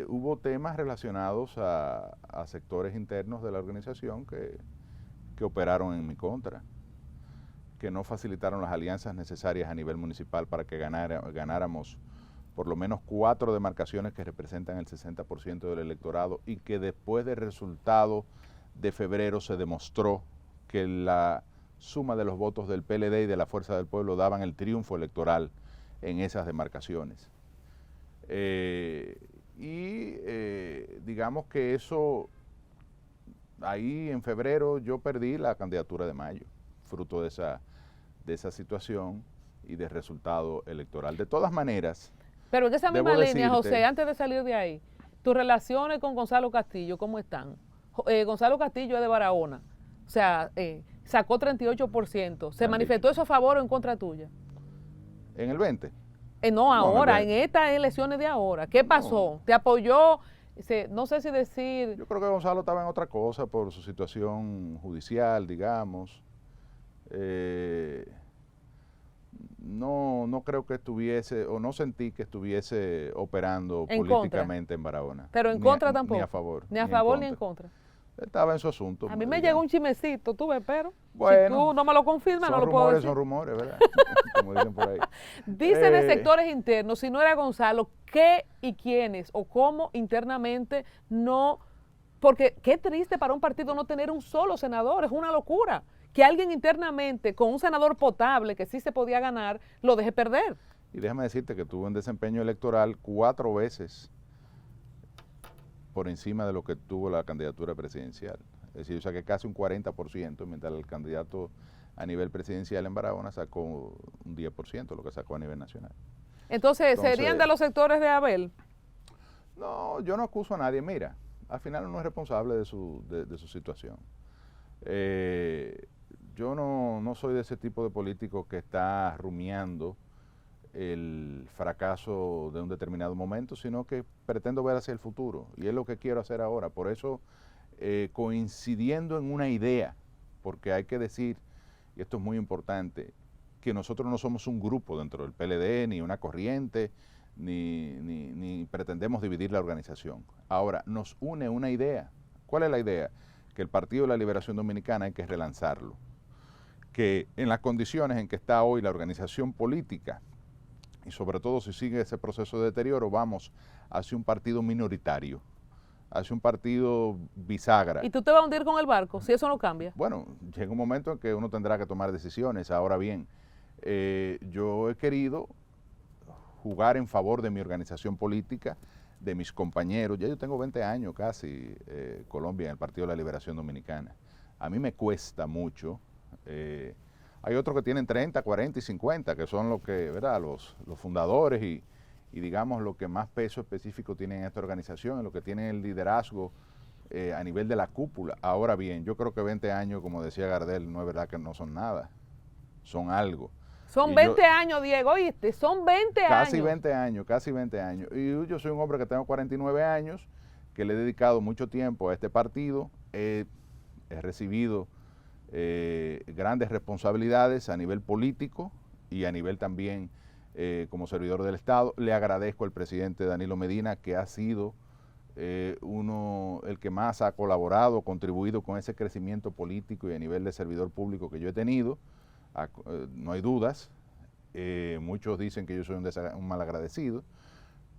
hubo temas relacionados a sectores internos de la organización que operaron en mi contra, que no facilitaron las alianzas necesarias a nivel municipal para que ganáramos por lo menos 4 demarcaciones que representan el 60% del electorado, y que después del resultado de febrero se demostró que la suma de los votos del PLD y de la Fuerza del Pueblo daban el triunfo electoral en esas demarcaciones. Digamos que eso, ahí en febrero yo perdí la candidatura de Mayo, fruto de esa situación y del resultado electoral. De todas maneras, pero en esa misma línea, decirte, José, antes de salir de ahí, tus relaciones con Gonzalo Castillo, ¿cómo están? Gonzalo Castillo es de Barahona, o sea, sacó 38%. ¿Se manifestó eso a favor o en contra tuya? ¿En el 20? No, ahora, en estas elecciones de ahora. ¿Qué pasó? ¿Te apoyó? No sé si decir... Yo creo que Gonzalo estaba en otra cosa por su situación judicial, digamos. No creo que estuviese, o no sentí que estuviese operando políticamente en Barahona. Pero en contra tampoco. Ni a favor. Ni a favor ni en contra. Estaba en su asunto. A mí me llegó un chimecito, tú ves, pero bueno, si tú no me lo confirmas, no lo puedo decir. Son rumores, ¿verdad? Como dicen por ahí. Dice de sectores internos, si no era Gonzalo, ¿qué y quiénes o cómo internamente no? Porque qué triste para un partido no tener un solo senador, es una locura. Que alguien internamente, con un senador potable que sí se podía ganar, lo deje perder. Y déjame decirte que tuvo un desempeño electoral 4 veces por encima de lo que tuvo la candidatura presidencial. Es decir, o sea que casi un 40%, mientras el candidato a nivel presidencial en Barahona sacó un 10%, lo que sacó a nivel nacional. Entonces, ¿serían de los sectores de Abel? No, yo no acuso a nadie. Mira, al final uno es responsable de su situación. Yo no soy de ese tipo de político que está rumiando el fracaso de un determinado momento, sino que pretendo ver hacia el futuro, y es lo que quiero hacer ahora. Por eso, coincidiendo en una idea, porque hay que decir, y esto es muy importante, que nosotros no somos un grupo dentro del PLD, ni una corriente, ni pretendemos dividir la organización. Ahora, nos une una idea. ¿Cuál es la idea? Que el Partido de la Liberación Dominicana hay que relanzarlo, que en las condiciones en que está hoy la organización política, y sobre todo si sigue ese proceso de deterioro, vamos hacia un partido minoritario, hacia un partido bisagra. ¿Y tú te vas a hundir con el barco si eso no cambia? Bueno, llega un momento en que uno tendrá que tomar decisiones. Ahora bien, yo he querido jugar en favor de mi organización política, de mis compañeros. Ya yo tengo 20 años casi, Colombia, en el Partido de la Liberación Dominicana. A mí me cuesta mucho. Hay otros que tienen 30, 40 y 50, que son ¿verdad? Los fundadores y digamos lo que más peso específico tienen en esta organización, lo que tienen el liderazgo a nivel de la cúpula. Ahora bien, yo creo que 20 años, como decía Gardel, no es verdad que no son nada, son algo. Son 20 años, Diego, ¿oíste? Son 20 años. Casi 20 años, casi 20 años. Y yo soy un hombre que tengo 49 años, que le he dedicado mucho tiempo a este partido, he recibido grandes responsabilidades a nivel político y a nivel también como servidor del Estado. Le agradezco al presidente Danilo Medina, que ha sido el que más ha colaborado, contribuido con ese crecimiento político y a nivel de servidor público que yo he tenido. No hay dudas. Muchos dicen que yo soy un malagradecido,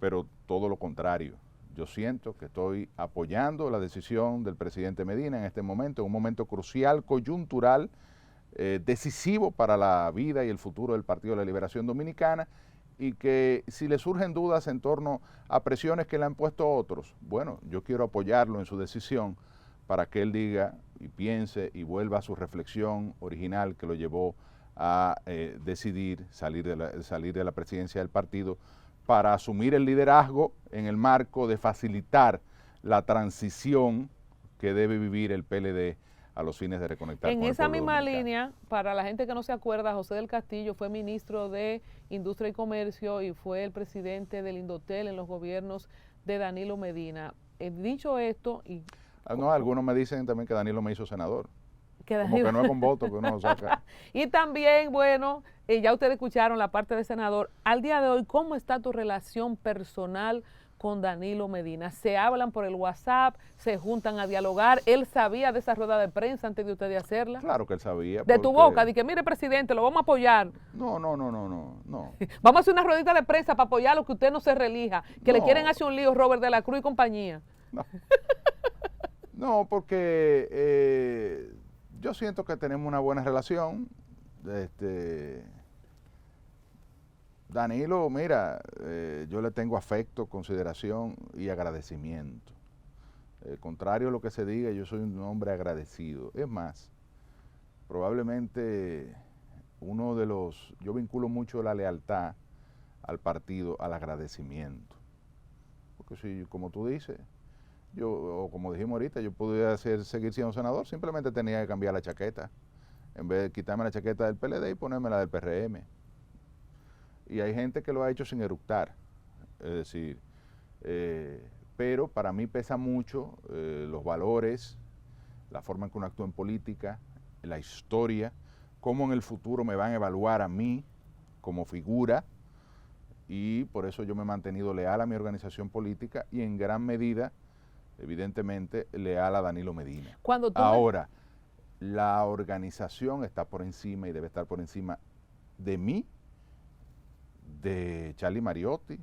pero todo lo contrario. Yo siento que estoy apoyando la decisión del presidente Medina en este momento, en un momento crucial, coyuntural, decisivo para la vida y el futuro del Partido de la Liberación Dominicana, y que si le surgen dudas en torno a presiones que le han puesto otros, bueno, yo quiero apoyarlo en su decisión para que él diga y piense y vuelva a su reflexión original que lo llevó a decidir salir de la presidencia del partido, para asumir el liderazgo en el marco de facilitar la transición que debe vivir el PLD a los fines de reconectar En con el esa pueblo misma dominicano. línea, para la gente que no se acuerda, José del Castillo fue ministro de Industria y Comercio y fue el presidente del Indotel en los gobiernos de Danilo Medina. Dicho esto, y No, algunos me dicen también que Danilo me hizo senador. que Como que no es con voto que uno lo saca. y también, bueno, ya ustedes escucharon la parte de senador. Al día de hoy, ¿cómo está tu relación personal con Danilo Medina? ¿Se hablan por el WhatsApp? ¿Se juntan a dialogar? ¿Él sabía de esa rueda de prensa antes de ustedes hacerla? Claro que él sabía. De tu boca, de que mire, presidente, lo vamos a apoyar. No. Vamos a hacer una ruedita de prensa para apoyar lo que usted no se relija, que le No. quieren hacer un lío Robert de la Cruz y compañía. No, porque yo siento que tenemos una buena relación. Danilo, mira, yo le tengo afecto, consideración y agradecimiento. Contrario a lo que se diga, yo soy un hombre agradecido. Es más, probablemente yo vinculo mucho la lealtad al partido, al agradecimiento. Porque si, como tú dices, o como dijimos ahorita, yo podía seguir siendo senador, simplemente tenía que cambiar la chaqueta. En vez de quitarme la chaqueta del PLD y ponerme la del PRM. Y hay gente que lo ha hecho sin eructar. Es decir, pero para mí pesa mucho los valores, la forma en que uno actúa en política, la historia, cómo en el futuro me van a evaluar a mí como figura, y por eso yo me he mantenido leal a mi organización política y en gran medida, evidentemente, leal a Danilo Medina. Ahora, la organización está por encima y debe estar por encima de mí, de Charlie Mariotti,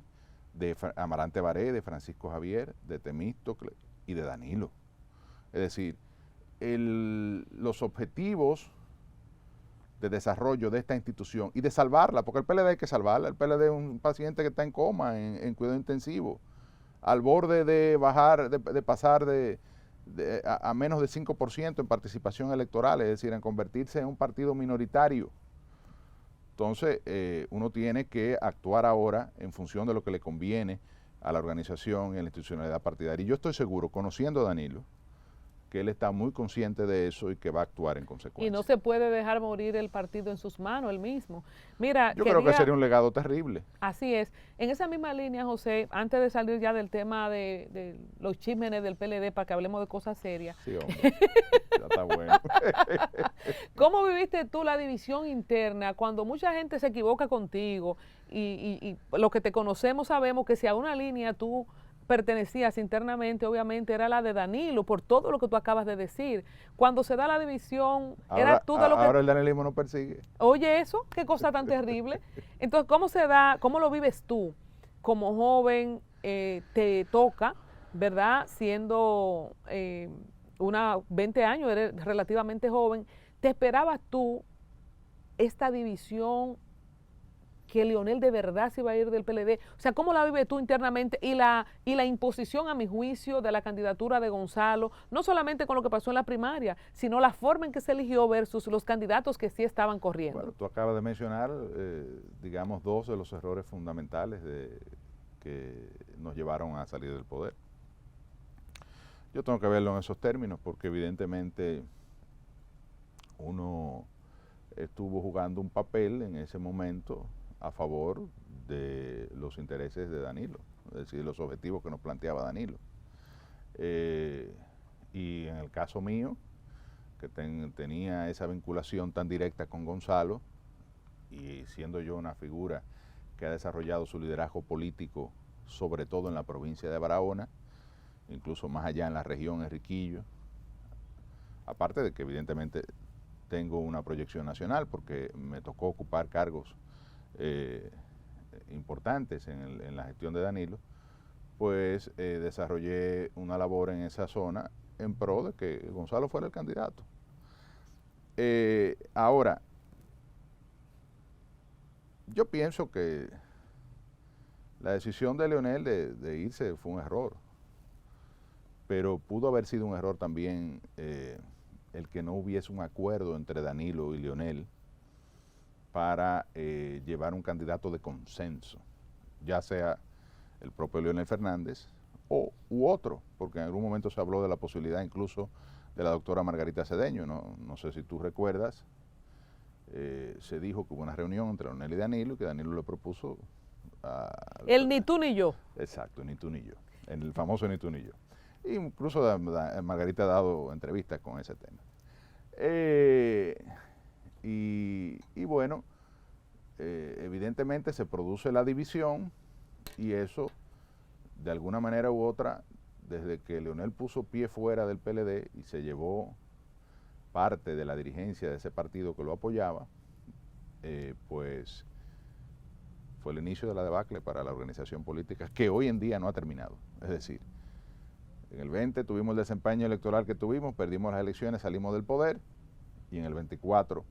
de Amarante Baré, de Francisco Javier, de Temístocle y de Danilo. Es decir, los objetivos de desarrollo de esta institución y de salvarla, porque el PLD hay que salvarla. El PLD es un paciente que está en coma, en cuidado intensivo, al borde de pasar a menos de 5% en participación electoral, es decir, en convertirse en un partido minoritario. Entonces, uno tiene que actuar ahora en función de lo que le conviene a la organización y a la institucionalidad partidaria. Y yo estoy seguro, conociendo a Danilo, que él está muy consciente de eso y que va a actuar en consecuencia. Y no se puede dejar morir el partido en sus manos, él mismo. Mira, yo creo que sería un legado terrible. Así es. En esa misma línea, José, antes de salir ya del tema de los chismes del PLD para que hablemos de cosas serias. Sí, hombre, ya está bueno. ¿Cómo viviste tú la división interna cuando mucha gente se equivoca contigo y los que te conocemos sabemos que si a una línea tú pertenecías internamente, obviamente era la de Danilo, por todo lo que tú acabas de decir. Cuando se da la división, era tú de lo que... Ahora el danilismo no persigue. Oye, eso, qué cosa tan terrible. Entonces, ¿cómo se da, cómo lo vives tú? Como joven, te toca, ¿verdad? Siendo 20 años, eres relativamente joven. ¿Te esperabas tú esta división, que Leonel de verdad se iba a ir del PLD? O sea, ¿cómo la vives tú internamente? Y la imposición, a mi juicio, de la candidatura de Gonzalo, no solamente con lo que pasó en la primaria, sino la forma en que se eligió versus los candidatos que sí estaban corriendo. Bueno, tú acabas de mencionar, digamos, dos de los errores fundamentales que nos llevaron a salir del poder. Yo tengo que verlo en esos términos porque evidentemente uno estuvo jugando un papel en ese momento a favor de los intereses de Danilo, es decir, los objetivos que nos planteaba Danilo. Y en el caso mío, que tenía esa vinculación tan directa con Gonzalo, y siendo yo una figura que ha desarrollado su liderazgo político, sobre todo en la provincia de Barahona, incluso más allá en la región Enriquillo, aparte de que evidentemente tengo una proyección nacional, porque me tocó ocupar cargos importantes en la gestión de Danilo, pues desarrollé una labor en esa zona en pro de que Gonzalo fuera el candidato. Ahora, yo pienso que la decisión de Leonel de irse fue un error, pero pudo haber sido un error también el que no hubiese un acuerdo entre Danilo y Leonel para llevar un candidato de consenso, ya sea el propio Leonel Fernández u otro, porque en algún momento se habló de la posibilidad incluso de la doctora Margarita Cedeño. No sé si tú recuerdas, se dijo que hubo una reunión entre Leonel y Danilo y que Danilo le propuso el ni tú ni yo. Exacto, ni tú ni yo, el famoso ni tú ni yo. Incluso Margarita ha dado entrevistas con ese tema. Y bueno, evidentemente se produce la división y eso, de alguna manera u otra, desde que Leonel puso pie fuera del PLD y se llevó parte de la dirigencia de ese partido que lo apoyaba, pues fue el inicio de la debacle para la organización política, que hoy en día no ha terminado. Es decir, en el 20 tuvimos el desempeño electoral que tuvimos, perdimos las elecciones, salimos del poder, y en el 24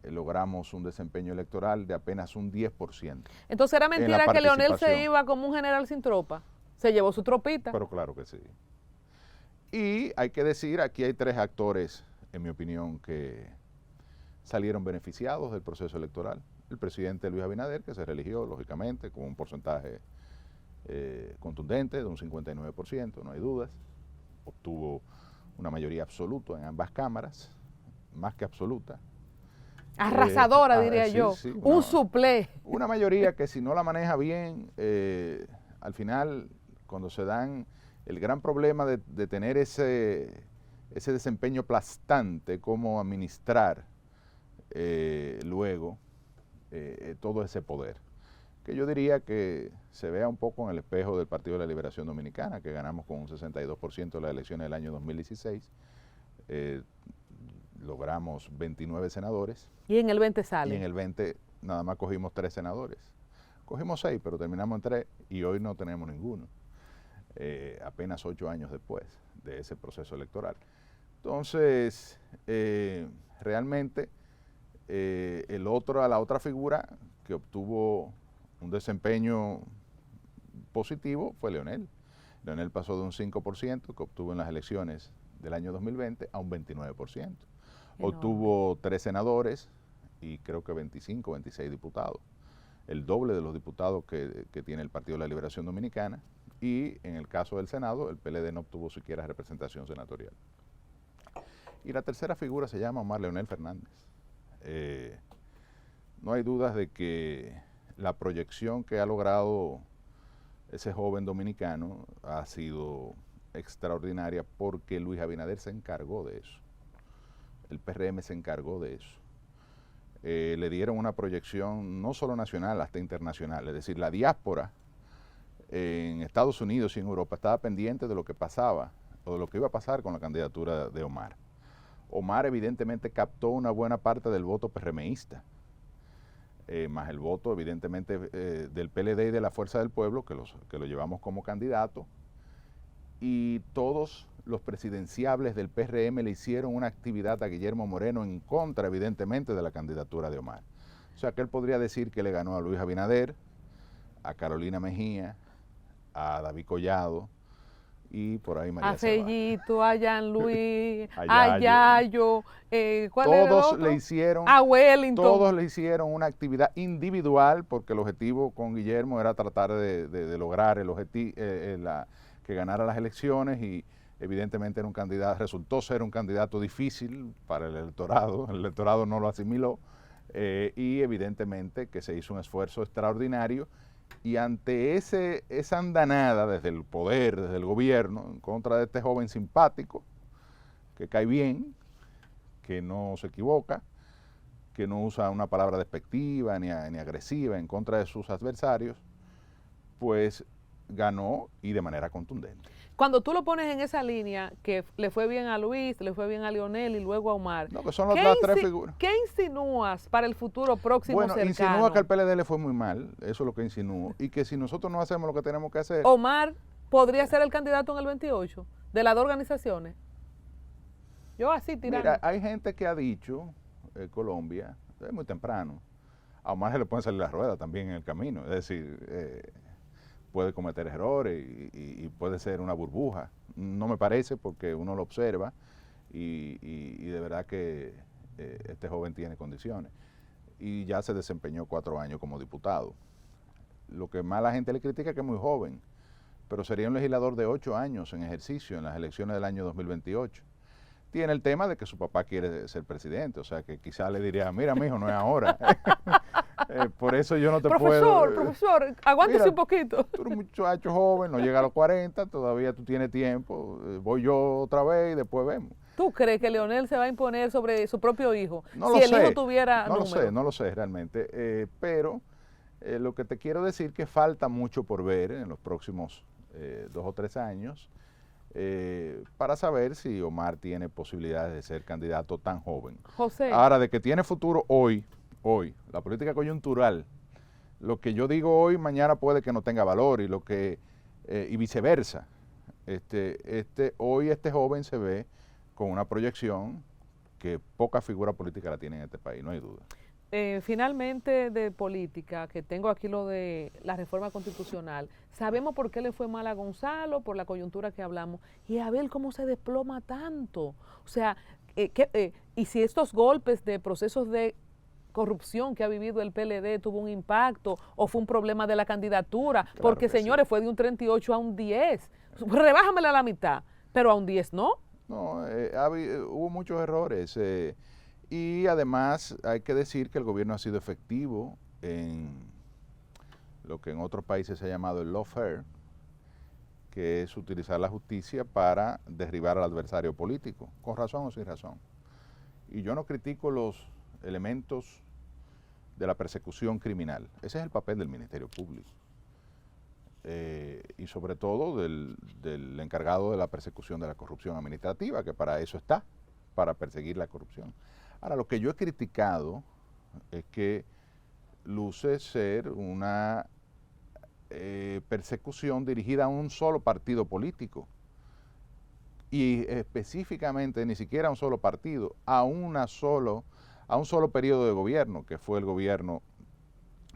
logramos un desempeño electoral de apenas un 10%. Entonces era mentira que Leonel se iba como un general sin tropa, se llevó su tropita. Pero claro que sí. Y hay que decir, aquí hay 3 actores, en mi opinión, que salieron beneficiados del proceso electoral. El presidente Luis Abinader, que se reeligió, lógicamente, con un porcentaje contundente de un 59%, no hay dudas. Obtuvo una mayoría absoluta en ambas cámaras, más que absoluta. Arrasadora, diría yo. Sí, un suplé. Una mayoría que si no la maneja bien, al final, cuando se dan el gran problema de tener ese desempeño aplastante, cómo administrar luego todo ese poder. Que yo diría que se vea un poco en el espejo del Partido de la Liberación Dominicana, que ganamos con un 62% de las elecciones del año 2016. Logramos 29 senadores. ¿Y en el 20 sale? Y en el 20 nada más cogimos 3 senadores. Cogimos 6, pero terminamos en 3 y hoy no tenemos ninguno. Apenas 8 años después de ese proceso electoral. Entonces, realmente, la otra figura que obtuvo un desempeño positivo fue Leonel. Leonel pasó de un 5% que obtuvo en las elecciones del año 2020 a un 29%. Obtuvo 3 senadores y creo que 25, 26 diputados. El doble de los diputados que tiene el Partido de la Liberación Dominicana. Y en el caso del Senado, el PLD no obtuvo siquiera representación senatorial. Y la tercera figura se llama Omar Leonel Fernández. No hay dudas de que la proyección que ha logrado ese joven dominicano ha sido extraordinaria porque Luis Abinader se encargó de eso. El PRM se encargó de eso. Le dieron una proyección no solo nacional, hasta internacional. Es decir, la diáspora en Estados Unidos y en Europa estaba pendiente de lo que pasaba o de lo que iba a pasar con la candidatura de Omar. Omar evidentemente captó una buena parte del voto PRMista, más el voto evidentemente del PLD y de la Fuerza del Pueblo, que lo llevamos como candidato, y todos los presidenciables del PRM le hicieron una actividad a Guillermo Moreno en contra evidentemente de la candidatura de Omar. O sea que él podría decir que le ganó a Luis Abinader, a Carolina Mejía, a David Collado y por ahí María a Fellito, a Jean Luis, a Yayo, ¿cuál era el otro? Le hicieron, a Wellington. Todos le hicieron una actividad individual porque el objetivo con Guillermo era tratar de lograr el objetivo, que ganara las elecciones y evidentemente era un candidato, resultó ser un candidato difícil para el electorado no lo asimiló y evidentemente que se hizo un esfuerzo extraordinario. Y ante esa andanada desde el poder, desde el gobierno, en contra de este joven simpático, que cae bien, que no se equivoca, que no usa una palabra despectiva ni agresiva en contra de sus adversarios, pues ganó y de manera contundente. Cuando tú lo pones en esa línea, que le fue bien a Luis, le fue bien a Leonel y luego a Omar, no, que son las 3 figuras. ¿Qué insinúas para el futuro próximo cercano? Bueno, insinúa que al PLD le fue muy mal, eso es lo que insinúo, y que si nosotros no hacemos lo que tenemos que hacer... Omar podría ser el candidato en el 28 de las 2 organizaciones. Yo así tirando. Mira, hay gente que ha dicho, Colombia, es muy temprano, a Omar se le pueden salir las ruedas también en el camino, es decir... puede cometer errores y puede ser una burbuja. No me parece porque uno lo observa y de verdad que este joven tiene condiciones. Y ya se desempeñó 4 años como diputado. Lo que más la gente le critica es que es muy joven, pero sería un legislador de 8 años en ejercicio en las elecciones del año 2028. tiene el tema de que su papá quiere ser presidente, o sea que quizás le diría, mira, mijo, no es ahora. Por eso yo no te puedo... Profesor, aguántese un poquito. Tú eres un muchacho joven, no llega a los 40, todavía tú tienes tiempo, voy yo otra vez y después vemos. ¿Tú crees que Leonel se va a imponer sobre su propio hijo? No si lo el sé, hijo tuviera número. no lo sé realmente, pero lo que te quiero decir que falta mucho por ver en los próximos 2 o 3 años para saber si Omar tiene posibilidades de ser candidato tan joven. José. Ahora, de que tiene futuro hoy, la política coyuntural, lo que yo digo hoy, mañana puede que no tenga valor y viceversa. Hoy este joven se ve con una proyección que poca figura política la tiene en este país, no hay duda. Finalmente de política, que tengo aquí lo de la reforma constitucional, sabemos por qué le fue mal a Gonzalo, por la coyuntura que hablamos, y a ver cómo se desploma tanto. O sea, y si estos golpes de procesos de corrupción que ha vivido el PLD tuvo un impacto o fue un problema de la candidatura, Claro porque que señores, sí. fue de un 38 a un 10, rebájamela a la mitad, pero a un 10 no. No, hubo muchos errores y además hay que decir que el gobierno ha sido efectivo en lo que en otros países se ha llamado el lawfare, que es utilizar la justicia para derribar al adversario político, con razón o sin razón. Y yo no critico los elementos de la persecución criminal, ese es el papel del Ministerio Público. Y sobre todo del encargado de la persecución de la corrupción administrativa, que para eso está, para perseguir la corrupción. Ahora, lo que yo he criticado es que luce ser una persecución dirigida a un solo partido político y específicamente ni siquiera a un solo partido, a un solo periodo de gobierno, que fue el gobierno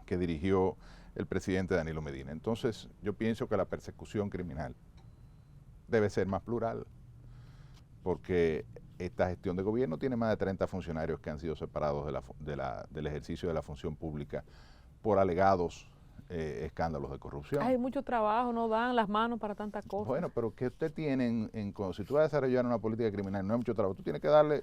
que dirigió el presidente Danilo Medina. Entonces, yo pienso que la persecución criminal debe ser más plural, porque esta gestión de gobierno tiene más de 30 funcionarios que han sido separados del ejercicio de la función pública por alegados escándalos de corrupción. Hay mucho trabajo, no dan las manos para tantas cosas. Bueno, pero que usted tiene, si tú vas a desarrollar una política criminal, no hay mucho trabajo, tú tienes que darle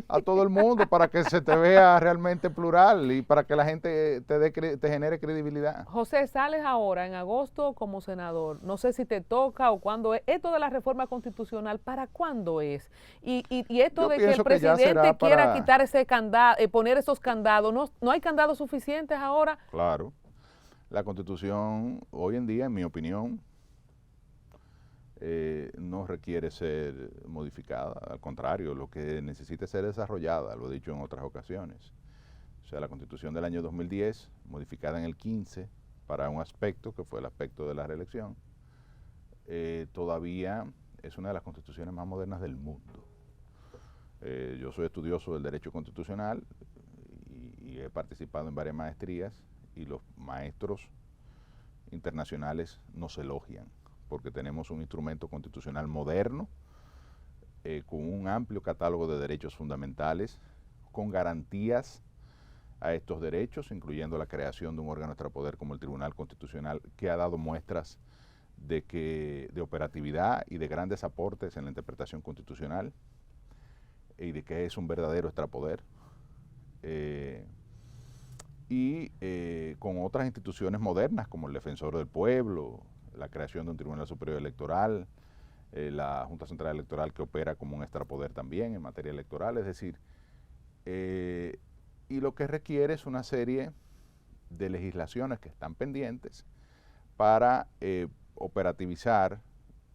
a todo el mundo para que se te vea realmente plural y para que la gente te genere credibilidad. José, sales ahora en agosto como senador, no sé si te toca o cuándo es, esto de la reforma constitucional, ¿para cuándo es? Y esto Yo de que el pienso presidente quiera quitar ese candado, poner esos candados, ¿no hay candados suficientes ahora? Claro. La Constitución hoy en día, en mi opinión, no requiere ser modificada, al contrario, lo que necesita es ser desarrollada, lo he dicho en otras ocasiones. O sea, la Constitución del año 2010, modificada en el 15 para un aspecto, que fue el aspecto de la reelección, todavía es una de las constituciones más modernas del mundo. Yo soy estudioso del derecho constitucional y he participado en varias maestrías, y los maestros internacionales nos elogian porque tenemos un instrumento constitucional moderno con un amplio catálogo de derechos fundamentales, con garantías a estos derechos, incluyendo la creación de un órgano extrapoder como el Tribunal Constitucional, que ha dado muestras de operatividad y de grandes aportes en la interpretación constitucional y de que es un verdadero extrapoder. Con otras instituciones modernas como el Defensor del Pueblo, la creación de un Tribunal Superior Electoral, la Junta Central Electoral que opera como un extrapoder también en materia electoral, es decir, y lo que requiere es una serie de legislaciones que están pendientes para operativizar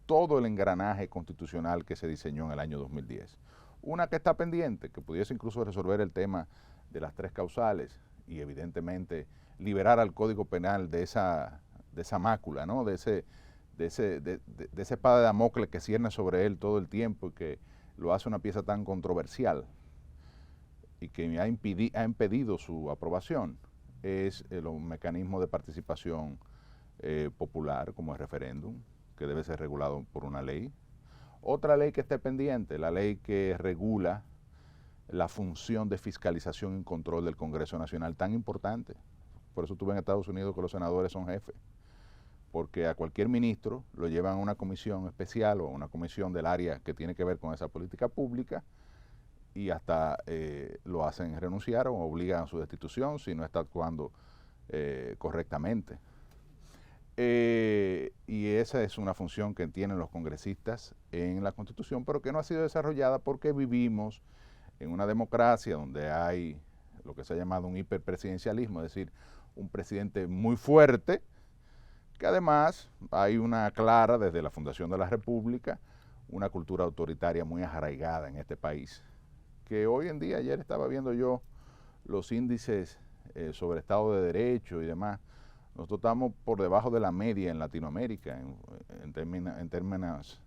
todo el engranaje constitucional que se diseñó en el año 2010. Una que está pendiente, que pudiese incluso resolver el tema de las 3 causales, y evidentemente liberar al Código Penal de esa mácula, ¿no? de esa espada de Damocles que cierne sobre él todo el tiempo y que lo hace una pieza tan controversial y que ha impedido su aprobación, es el mecanismo de participación popular, como el referéndum, que debe ser regulado por una ley. Otra ley que esté pendiente, la ley que regula la función de fiscalización y control del Congreso Nacional, tan importante. Por eso tú ves en Estados Unidos que los senadores son jefes, porque a cualquier ministro lo llevan a una comisión especial o a una comisión del área que tiene que ver con esa política pública y hasta lo hacen renunciar o obligan a su destitución si no está actuando correctamente. Y esa es una función que tienen los congresistas en la Constitución, pero que no ha sido desarrollada porque vivimos en una democracia donde hay lo que se ha llamado un hiperpresidencialismo, es decir, un presidente muy fuerte, que además hay una clara, desde la fundación de la República, una cultura autoritaria muy arraigada en este país, que hoy en día, ayer estaba viendo yo los índices sobre Estado de Derecho y demás. Nosotros estamos por debajo de la media en Latinoamérica en términos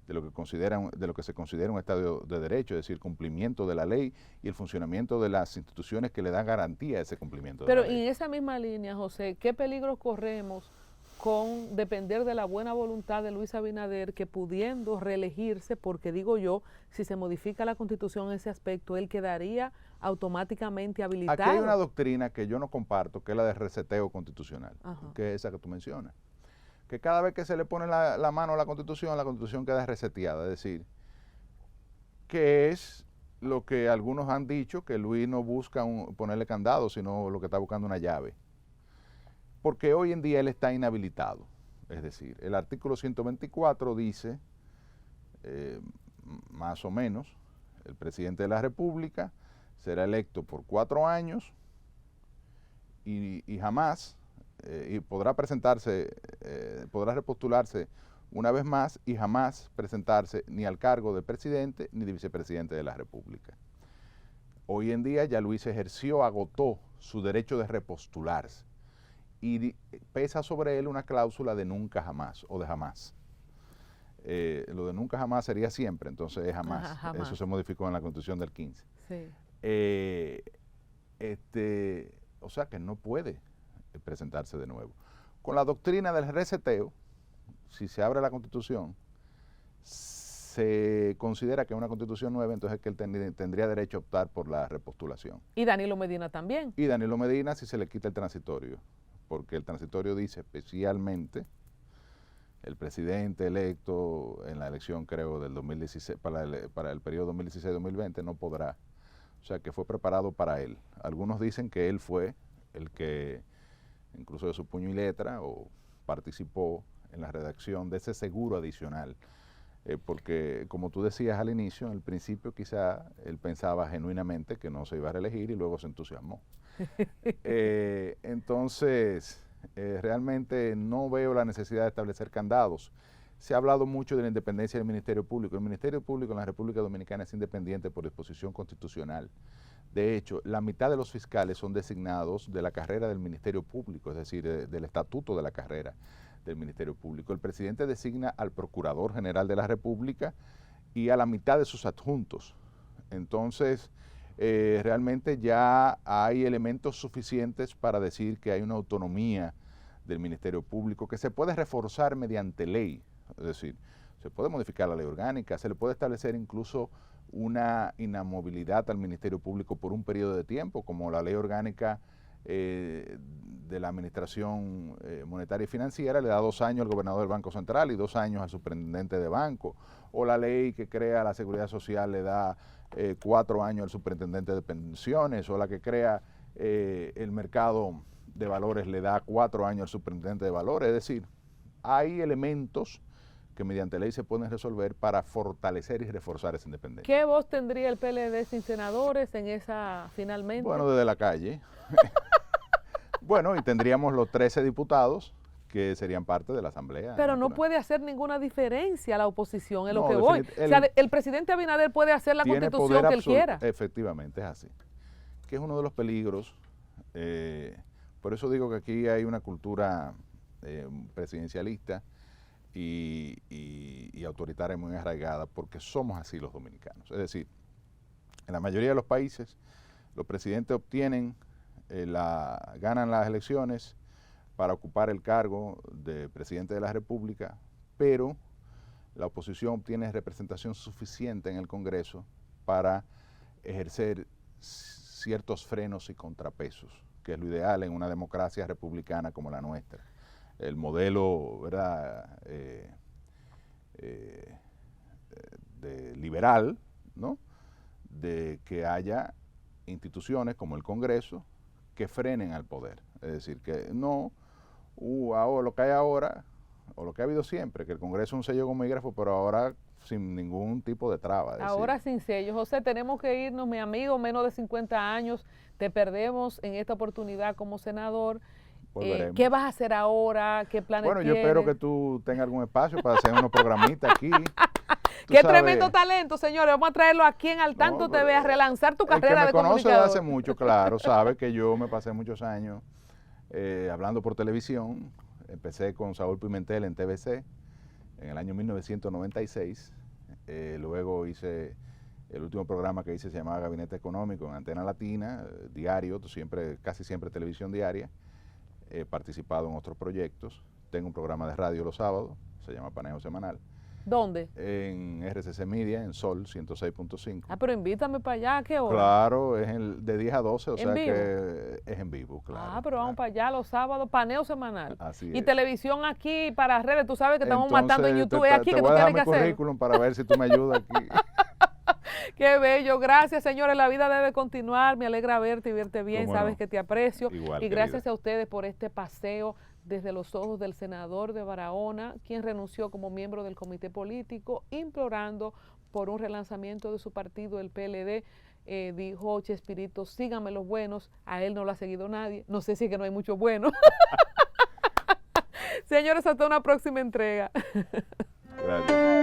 de lo que se considera un Estado de Derecho, es decir, cumplimiento de la ley y el funcionamiento de las instituciones que le dan garantía a ese cumplimiento de la ley. Pero en esa misma línea, José, ¿qué peligro corremos con depender de la buena voluntad de Luis Abinader, que pudiendo reelegirse, porque digo yo, si se modifica la Constitución en ese aspecto, él quedaría automáticamente habilitado? Aquí hay una doctrina que yo no comparto, que es la de reseteo constitucional, Ajá. que es esa que tú mencionas. Que cada vez que se le pone la mano a la Constitución queda reseteada. Es decir, que es lo que algunos han dicho, que Luis no busca ponerle candado, sino lo que está buscando una llave. Porque hoy en día él está inhabilitado. Es decir, el artículo 124 dice, más o menos, el presidente de la República será electo por 4 años y jamás, y podrá repostularse una vez más y jamás presentarse ni al cargo de presidente ni de vicepresidente de la República. Hoy en día ya Luis ejerció, agotó su derecho de repostularse y pesa sobre él una cláusula de nunca jamás o de jamás. Lo de nunca jamás sería siempre, entonces es jamás. Ajá, jamás. Eso se modificó en la Constitución del 15. Sí. O sea que no puede presentarse de nuevo. Con la doctrina del reseteo, si se abre la Constitución, se considera que es una Constitución nueva, entonces que él tendría derecho a optar por la repostulación. Y Danilo Medina también. Y Danilo Medina si se le quita el transitorio, porque el transitorio dice especialmente el presidente electo en la elección, creo, del 2016, para el periodo 2016-2020 no podrá. O sea, que fue preparado para él. Algunos dicen que él fue el que, incluso de su puño y letra, o participó en la redacción de ese seguro adicional. Porque, como tú decías al inicio, en el principio quizá él pensaba genuinamente que no se iba a reelegir y luego se entusiasmó. Entonces, realmente no veo la necesidad de establecer candados. Se ha hablado mucho de la independencia del Ministerio Público. El Ministerio Público en la República Dominicana es independiente por disposición constitucional. De hecho, la mitad de los fiscales son designados de la carrera del Ministerio Público, es decir, del estatuto de la carrera del Ministerio Público. El presidente designa al Procurador General de la República y a la mitad de sus adjuntos. Entonces, realmente ya hay elementos suficientes para decir que hay una autonomía del Ministerio Público que se puede reforzar mediante ley. Es decir, se puede modificar la ley orgánica, se le puede establecer incluso una inamovilidad al Ministerio Público por un periodo de tiempo, como la ley orgánica de la Administración Monetaria y Financiera le da 2 años al gobernador del Banco Central y 2 años al superintendente de banco, o la ley que crea la Seguridad Social le da 4 años al superintendente de pensiones, o la que crea el mercado de valores le da 4 años al superintendente de valores. Es decir, hay elementos que mediante ley se pueden resolver para fortalecer y reforzar esa independencia. ¿Qué voz tendría el PLD sin senadores en esa finalmente? Bueno, desde la calle. Bueno, y tendríamos los 13 diputados que serían parte de la Asamblea. Pero no puede hacer ninguna diferencia la oposición, es lo No, que voy. O sea, el presidente Abinader puede hacer la Constitución que él quiera. Efectivamente, es así. Que es uno de los peligros. Por eso digo que aquí hay una cultura presidencialista y autoritaria muy arraigada, porque somos así los dominicanos. Es decir, en la mayoría de los países, los presidentes ganan las elecciones para ocupar el cargo de presidente de la República, pero la oposición obtiene representación suficiente en el Congreso para ejercer ciertos frenos y contrapesos, que es lo ideal en una democracia republicana como la nuestra. el modelo, ¿verdad? De liberal, ¿no? De que haya instituciones como el Congreso que frenen al poder. Es decir, que no, ahora, lo que hay ahora, o lo que ha habido siempre, que el Congreso es un sello gomígrafo, pero ahora sin ningún tipo de traba. Ahora sin sello. José, tenemos que irnos, mi amigo, menos de 50 años, te perdemos en esta oportunidad como senador. ¿Qué vas a hacer ahora? ¿Qué planes tienes? Bueno, yo espero que tú tengas algún espacio para hacer unos programitas aquí. Qué tremendo talento, señores. Vamos a traerlo aquí en Al Tanto TV a relanzar tu carrera de comunicador. El que me conoce de hace mucho, claro, sabe que yo me pasé muchos años hablando por televisión. Empecé con Saúl Pimentel en TVC en el año 1996. Luego hice el último programa que hice, se llamaba Gabinete Económico en Antena Latina, diario, casi siempre televisión diaria. He participado en otros proyectos. Tengo un programa de radio los sábados, se llama Paneo Semanal. ¿Dónde? En RCC Media, en Sol 106.5. Ah, pero invítame para allá, ¿a qué hora? Claro, es de 10 a 12, o sea vivo? que es en vivo, claro. Ah, pero vamos para allá los sábados, Paneo Semanal. Así y es. televisión aquí para redes, tú sabes que estamos Entonces, matando en YouTube, es aquí que tú voy a tienes dejar que mi hacer. currículum para ver si tú me ayudas aquí. Qué bello, gracias señores, la vida debe continuar, me alegra verte y verte bien, ¿Cómo sabes no? que te aprecio. Igual, y gracias querida. a ustedes por este paseo desde los ojos del senador de Barahona, quien renunció como miembro del comité político, implorando por un relanzamiento de su partido, el PLD. Dijo Chespirito, síganme los buenos, a él no lo ha seguido nadie, no sé si es que no hay muchos buenos. Señores, hasta una próxima entrega. Gracias.